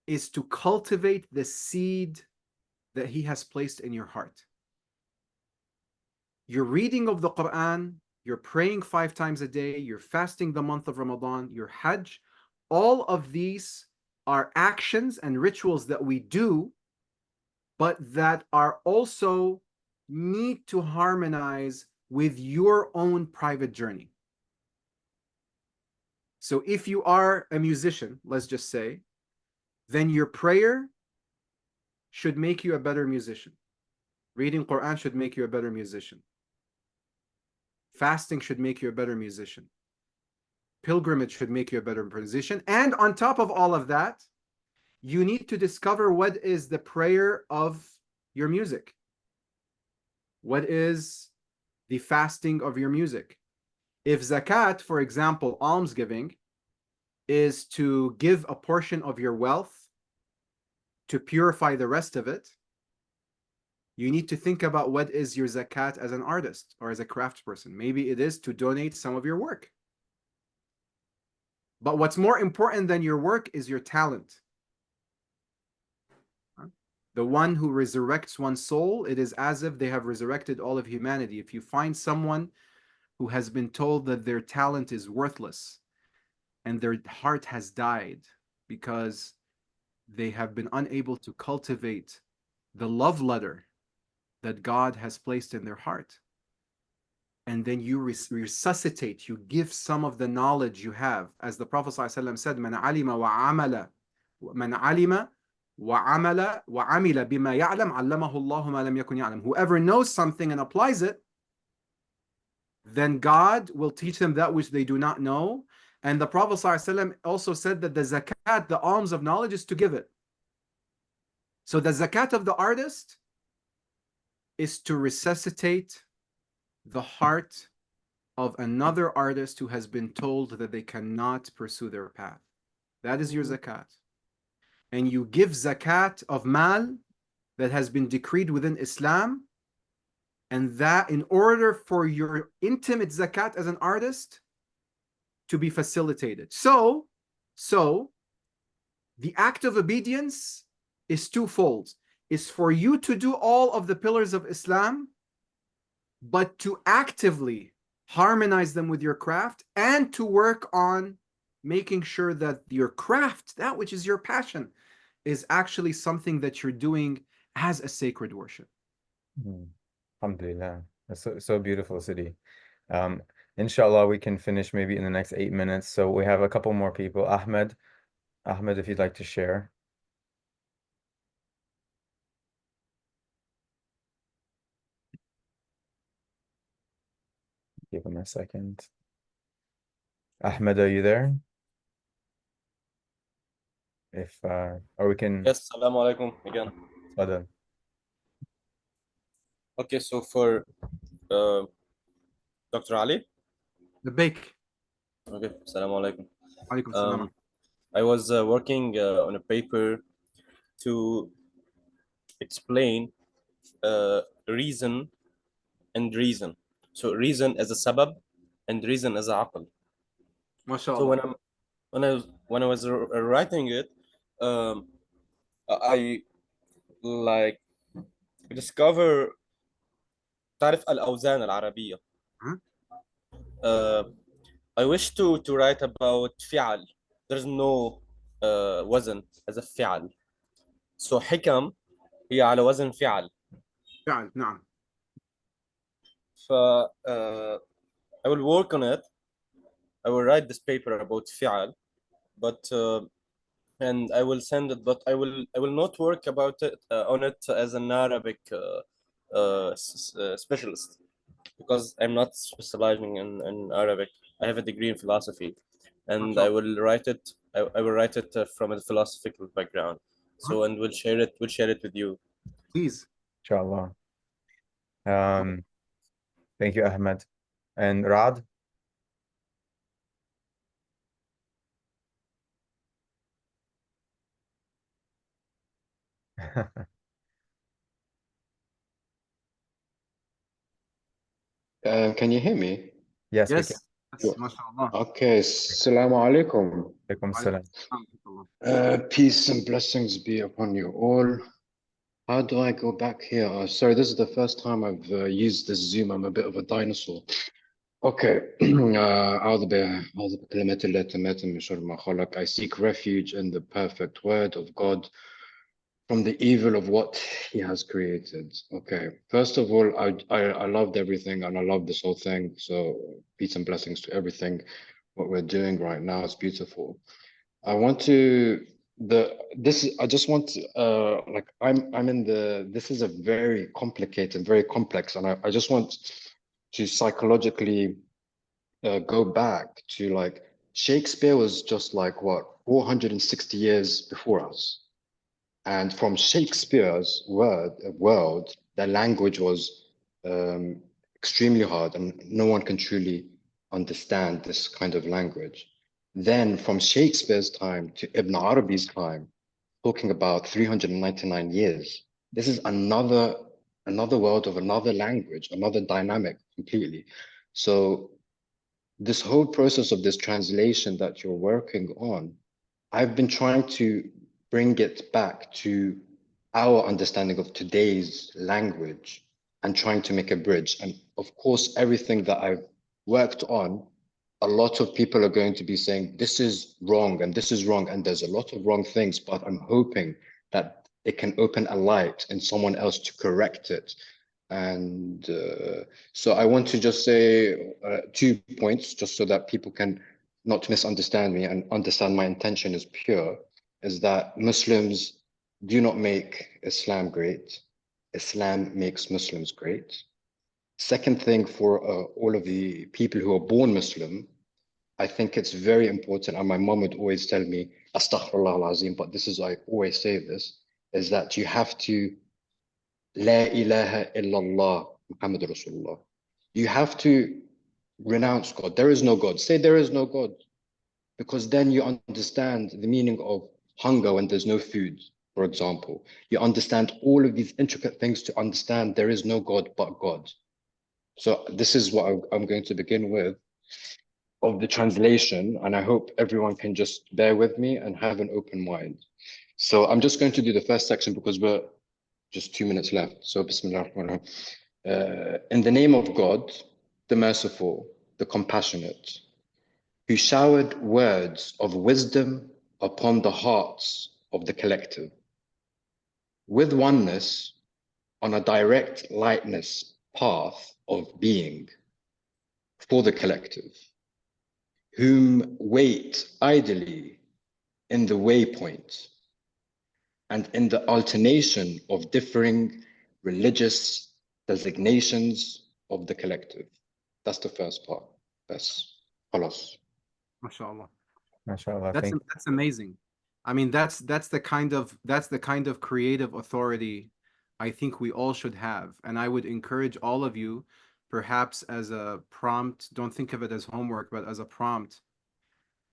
is to cultivate the seed that he has placed in your heart. Your reading of the Quran, you're praying 5 times a day, you're fasting the month of Ramadan, your Hajj, all of these are actions and rituals that we do, but that are also need to harmonize with your own private journey. So if you are a musician, let's just say, then your prayer should make you a better musician. Reading Quran should make you a better musician. Fasting should make you a better musician. Pilgrimage should make you a better musician. And on top of all of that, you need to discover what is the prayer of your music. What is the fasting of your music? If zakat, for example, almsgiving, is to give a portion of your wealth to purify the rest of it, you need to think about what is your zakat as an artist or as a craftsperson. Maybe it is to donate some of your work. But what's more important than your work is your talent. The one who resurrects one's soul, it is as if they have resurrected all of humanity. If you find someone who has been told that their talent is worthless and their heart has died because they have been unable to cultivate the love letter that God has placed in their heart, and then you resuscitate, you give some of the knowledge you have, as the Prophet ﷺ said, "Man alima wa amala, man alima wa amala wa amila bima ya'lam, allamahu Allahu ma lam yakun ya'lam." Whoever knows something and applies it, then God will teach them that which they do not know. And the Prophet ﷺ also said that the zakat, the alms of knowledge, is to give it. So the zakat of the artist is to resuscitate the heart of another artist who has been told that they cannot pursue their path. That is your zakat. And you give zakat of mal that has been decreed within Islam, and that in order for your intimate zakat as an artist to be facilitated. So the act of obedience is twofold. is for you to do all of the pillars of Islam, but to actively harmonize them with your craft and to work on making sure that your craft, that which is your passion, is actually something that you're doing as a sacred worship. Alhamdulillah. That's so beautiful, Sidi. Inshallah, we can finish maybe in the next 8 minutes. So we have a couple more people. Ahmed, if you'd like to share. Give him a second. Ahmed, are you there? Or we can. Yes, Assalamu alaikum again. Fadal. Okay, so for Dr. Ali. The bake. Okay, Assalamu alaikum. Alaikum salam. I was working on a paper to explain reason and reason. So reason as a sabab and reason as a aql. MashaAllah. So when I was writing it, I like discover تعرف الأوزان العربية. I wish to write about فعل. There's no وزن as a فعل. So حكم هي على وزن فعل. فعل نعم. I will work on it. I will write this paper about فعل, but and I will send it, but I will not work about it on it as an Arabic specialist, because I'm not specializing in Arabic. I have a degree in philosophy, and I will write it. I will write it from a philosophical background. So, and we'll share it with you. Please. Inshallah. Thank you, Ahmed. And Rad? Can you hear me? Yes, yes. we can. Yes, mashallah. Okay, Assalamu alaikum. Alaikum salam. Peace and blessings be upon you all. How do I go back here? Sorry, this is the first time I've used this Zoom. I'm a bit of a dinosaur. Okay. I seek refuge in the perfect word of God from the evil of what he has created. Okay. First of all, I loved everything and I love this whole thing. So peace and blessings to everything. What we're doing right now is beautiful. This is a very complicated, very complex, and I just want to psychologically go back to like Shakespeare was just like what 460 years before us. And from Shakespeare's world, the language was extremely hard and no one can truly understand this kind of language. Then from Shakespeare's time to Ibn Arabi's time, talking about 399 years, this is another world of another language, another dynamic completely. So this whole process of this translation that you're working on, I've been trying to bring it back to our understanding of today's language and trying to make a bridge. And of course, everything that I've worked on, a lot of people are going to be saying, this is wrong and this is wrong. And there's a lot of wrong things, but I'm hoping that it can open a light in someone else to correct it. And so I want to just say 2 points, just so that people can not misunderstand me and understand my intention is pure, is that Muslims do not make Islam great. Islam makes Muslims great. Second thing, for all of the people who are born Muslim, I think it's very important, and my mom would always tell me, Astaghfirullah al-Azim, but this is, I always say this, is that you have to La ilaha illallah Muhammad Rasulullah. You have to renounce God. There is no God. Say there is no God. Because then you understand the meaning of hunger when there's no food, for example. You understand all of these intricate things to understand there is no God but God. So this is what I'm going to begin with of the translation, and I hope everyone can just bear with me and have an open mind. So I'm just going to do the first section because we're just 2 minutes left. So Bismillah ar-Rahman ar-Rahim. In the name of God, the merciful, the compassionate, who showered words of wisdom upon the hearts of the collective, with oneness on a direct lightness path of being for the collective, whom wait idly in the waypoint and in the alternation of differing religious designations of the collective. That's the first part. That's خلاص. MashaAllah. MashaAllah. That's amazing. I mean, that's the kind of creative authority I think we all should have. And I would encourage all of you, perhaps as a prompt, don't think of it as homework, but as a prompt.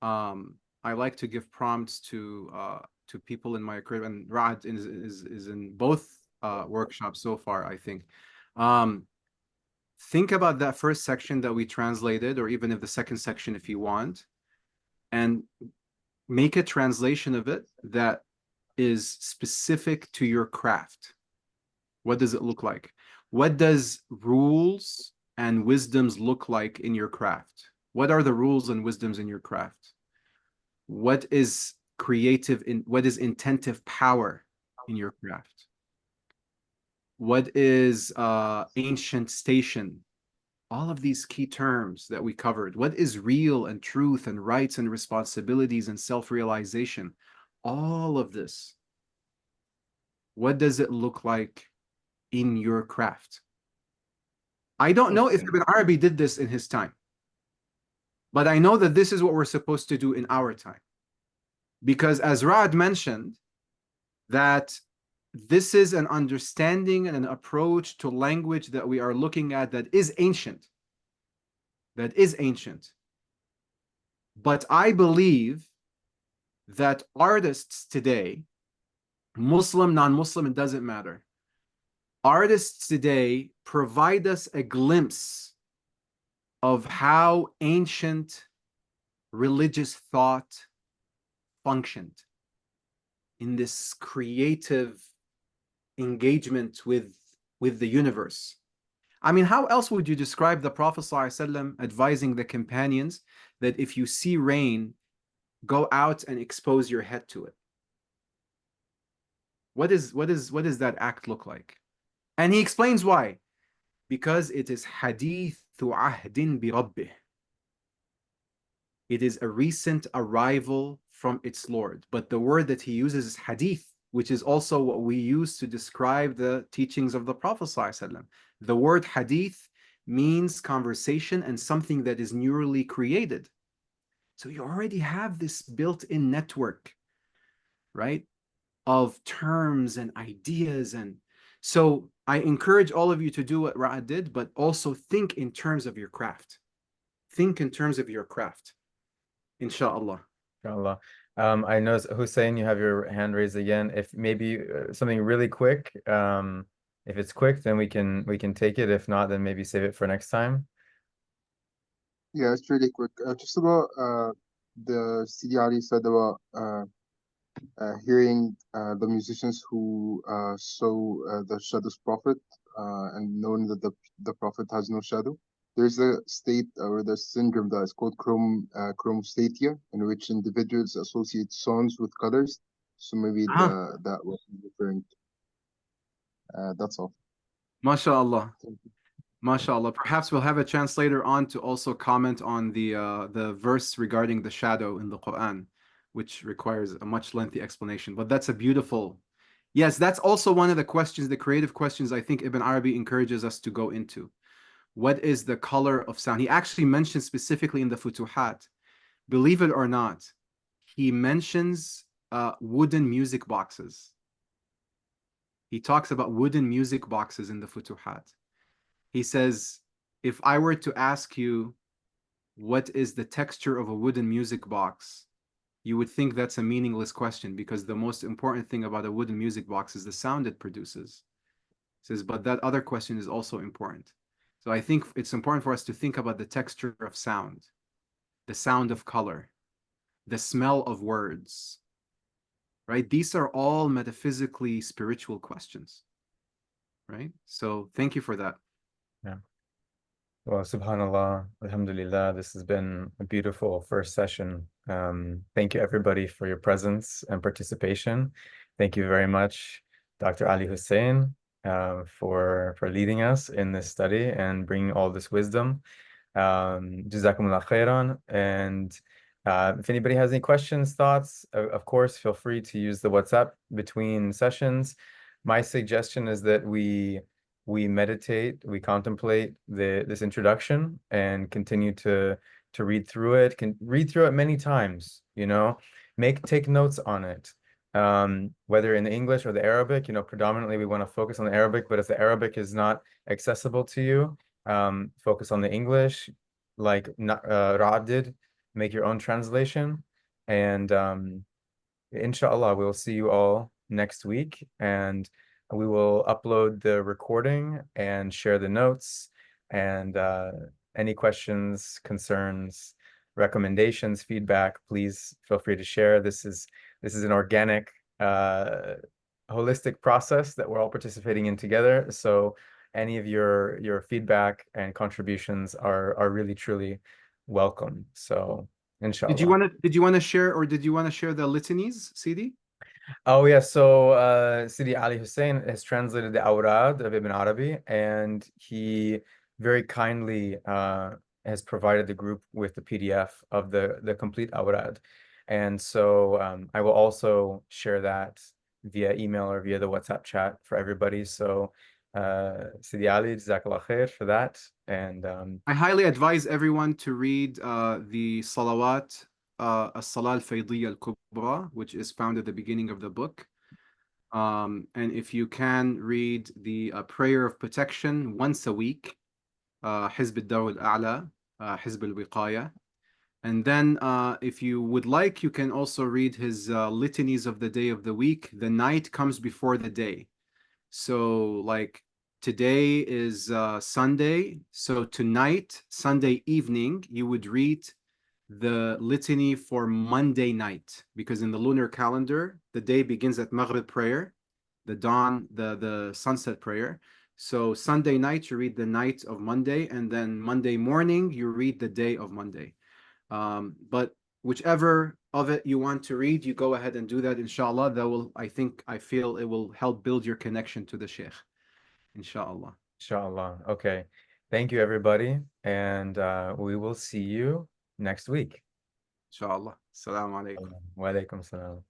I like to give prompts to people in my career, and Ra'ad is in both workshops so far, I think. Think about that first section that we translated, or even if the second section if you want, and make a translation of it that is specific to your craft. What does it look like? What does rules and wisdoms look like in your craft? What are the rules and wisdoms in your craft? What is what is intentive power in your craft? What is ancient station? All of these key terms that we covered. What is real and truth and rights and responsibilities and self-realization? All of this. What does it look like in your craft? I don't know if Ibn Arabi did this in his time, but I know that this is what we're supposed to do in our time. Because as Ra'ad mentioned, that this is an understanding and an approach to language that we are looking at that is ancient. That is ancient. But I believe that artists today, Muslim, non-Muslim, it doesn't matter. Artists today provide us a glimpse of how ancient religious thought functioned in this creative engagement with the universe. I mean, how else would you describe the Prophet ﷺ advising the companions that if you see rain, go out and expose your head to it? What does that act look like? And he explains why. Because it is hadithu ahdin bi rabbih. It is a recent arrival from its Lord. But the word that he uses is hadith, which is also what we use to describe the teachings of the Prophet ﷺ. The word hadith means conversation and something that is newly created. So you already have this built-in network, right, of terms and ideas. And so I encourage all of you to do what Ra'ad did, but also think in terms of your craft. Think in terms of your craft, inshallah. Inshallah. I know, Hussein, you have your hand raised again. If maybe something really quick, if it's quick, then we can take it. If not, then maybe save it for next time. Yeah, it's really quick. Just about the Sidi Ali said about hearing the musicians who show the shadow's prophet and knowing that the prophet has no shadow. There's a state or the syndrome that is called chromostatia, in which individuals associate songs with colors. So maybe that was referring to. That's all. MashaAllah. MashaAllah. Perhaps we'll have a chance later on to also comment on the verse regarding the shadow in the Quran, which requires a much lengthy explanation. But that's a beautiful... Yes, that's also one of the questions, the creative questions I think Ibn Arabi encourages us to go into. What is the color of sound? He actually mentions specifically in the Futuhat, believe it or not, he mentions wooden music boxes. He talks about wooden music boxes in the Futuhat. He says, if I were to ask you what is the texture of a wooden music box, you would think that's a meaningless question, because the most important thing about a wooden music box is the sound it produces. He says, but that other question is also important. So I think it's important for us to think about the texture of sound, the sound of color, the smell of words, right? These are all metaphysically spiritual questions. right? So thank you for that. Yeah. Well, subhanallah, alhamdulillah, this has been a beautiful first session. Thank you everybody for your presence and participation. Thank you very much, Dr. Ali Hussein, for leading us in this study and bringing all this wisdom. Jazakumullah khairan. And if anybody has any questions, thoughts, of course, feel free to use the WhatsApp between sessions. My suggestion is that we meditate, we contemplate this introduction and continue to read through it. Can read through it many times, you know, take notes on it. Whether in the English or the Arabic, you know, predominantly we want to focus on the Arabic, but if the Arabic is not accessible to you, focus on the English, like Raad did, make your own translation. And inshallah, we'll see you all next week, and we will upload the recording and share the notes. And any questions, concerns, recommendations, feedback, please feel free to share. This is an organic, holistic process that we're all participating in together. So any of your feedback and contributions are really truly welcome. So inshallah. Did you want to share the litanies, Sidi? Oh yeah, so Sidi Ali Hussein has translated the Awrad of Ibn Arabi, and he very kindly has provided the group with the PDF of the complete Awrad. And so I will also share that via email or via the WhatsApp chat for everybody. So Sidi Ali, Jazakallah khair for that. And I highly advise everyone to read the Salawat, As-Salah al-Faydiyya al-Kubra, which is found at the beginning of the book. And if you can, read the prayer of protection once a week, Hizb al-Daw al-A'la, Hizb al-Wiqaya. And then if you would like, you can also read his litanies of the day of the week. The night comes before the day. So like today is Sunday. So tonight, Sunday evening, you would read the litany for Monday night, because in the lunar calendar, the day begins at Maghrib prayer, the dawn, the sunset prayer. So Sunday night, you read the night of Monday, and then Monday morning, you read the day of Monday. But whichever of it you want to read, you go ahead and do that, inshallah. That will, I feel it will help build your connection to the Sheikh, inshallah. inshallah. Okay. Thank you, everybody. And we will see you next week. Inshallah. Assalamu alaikum. Wa alaikum salam.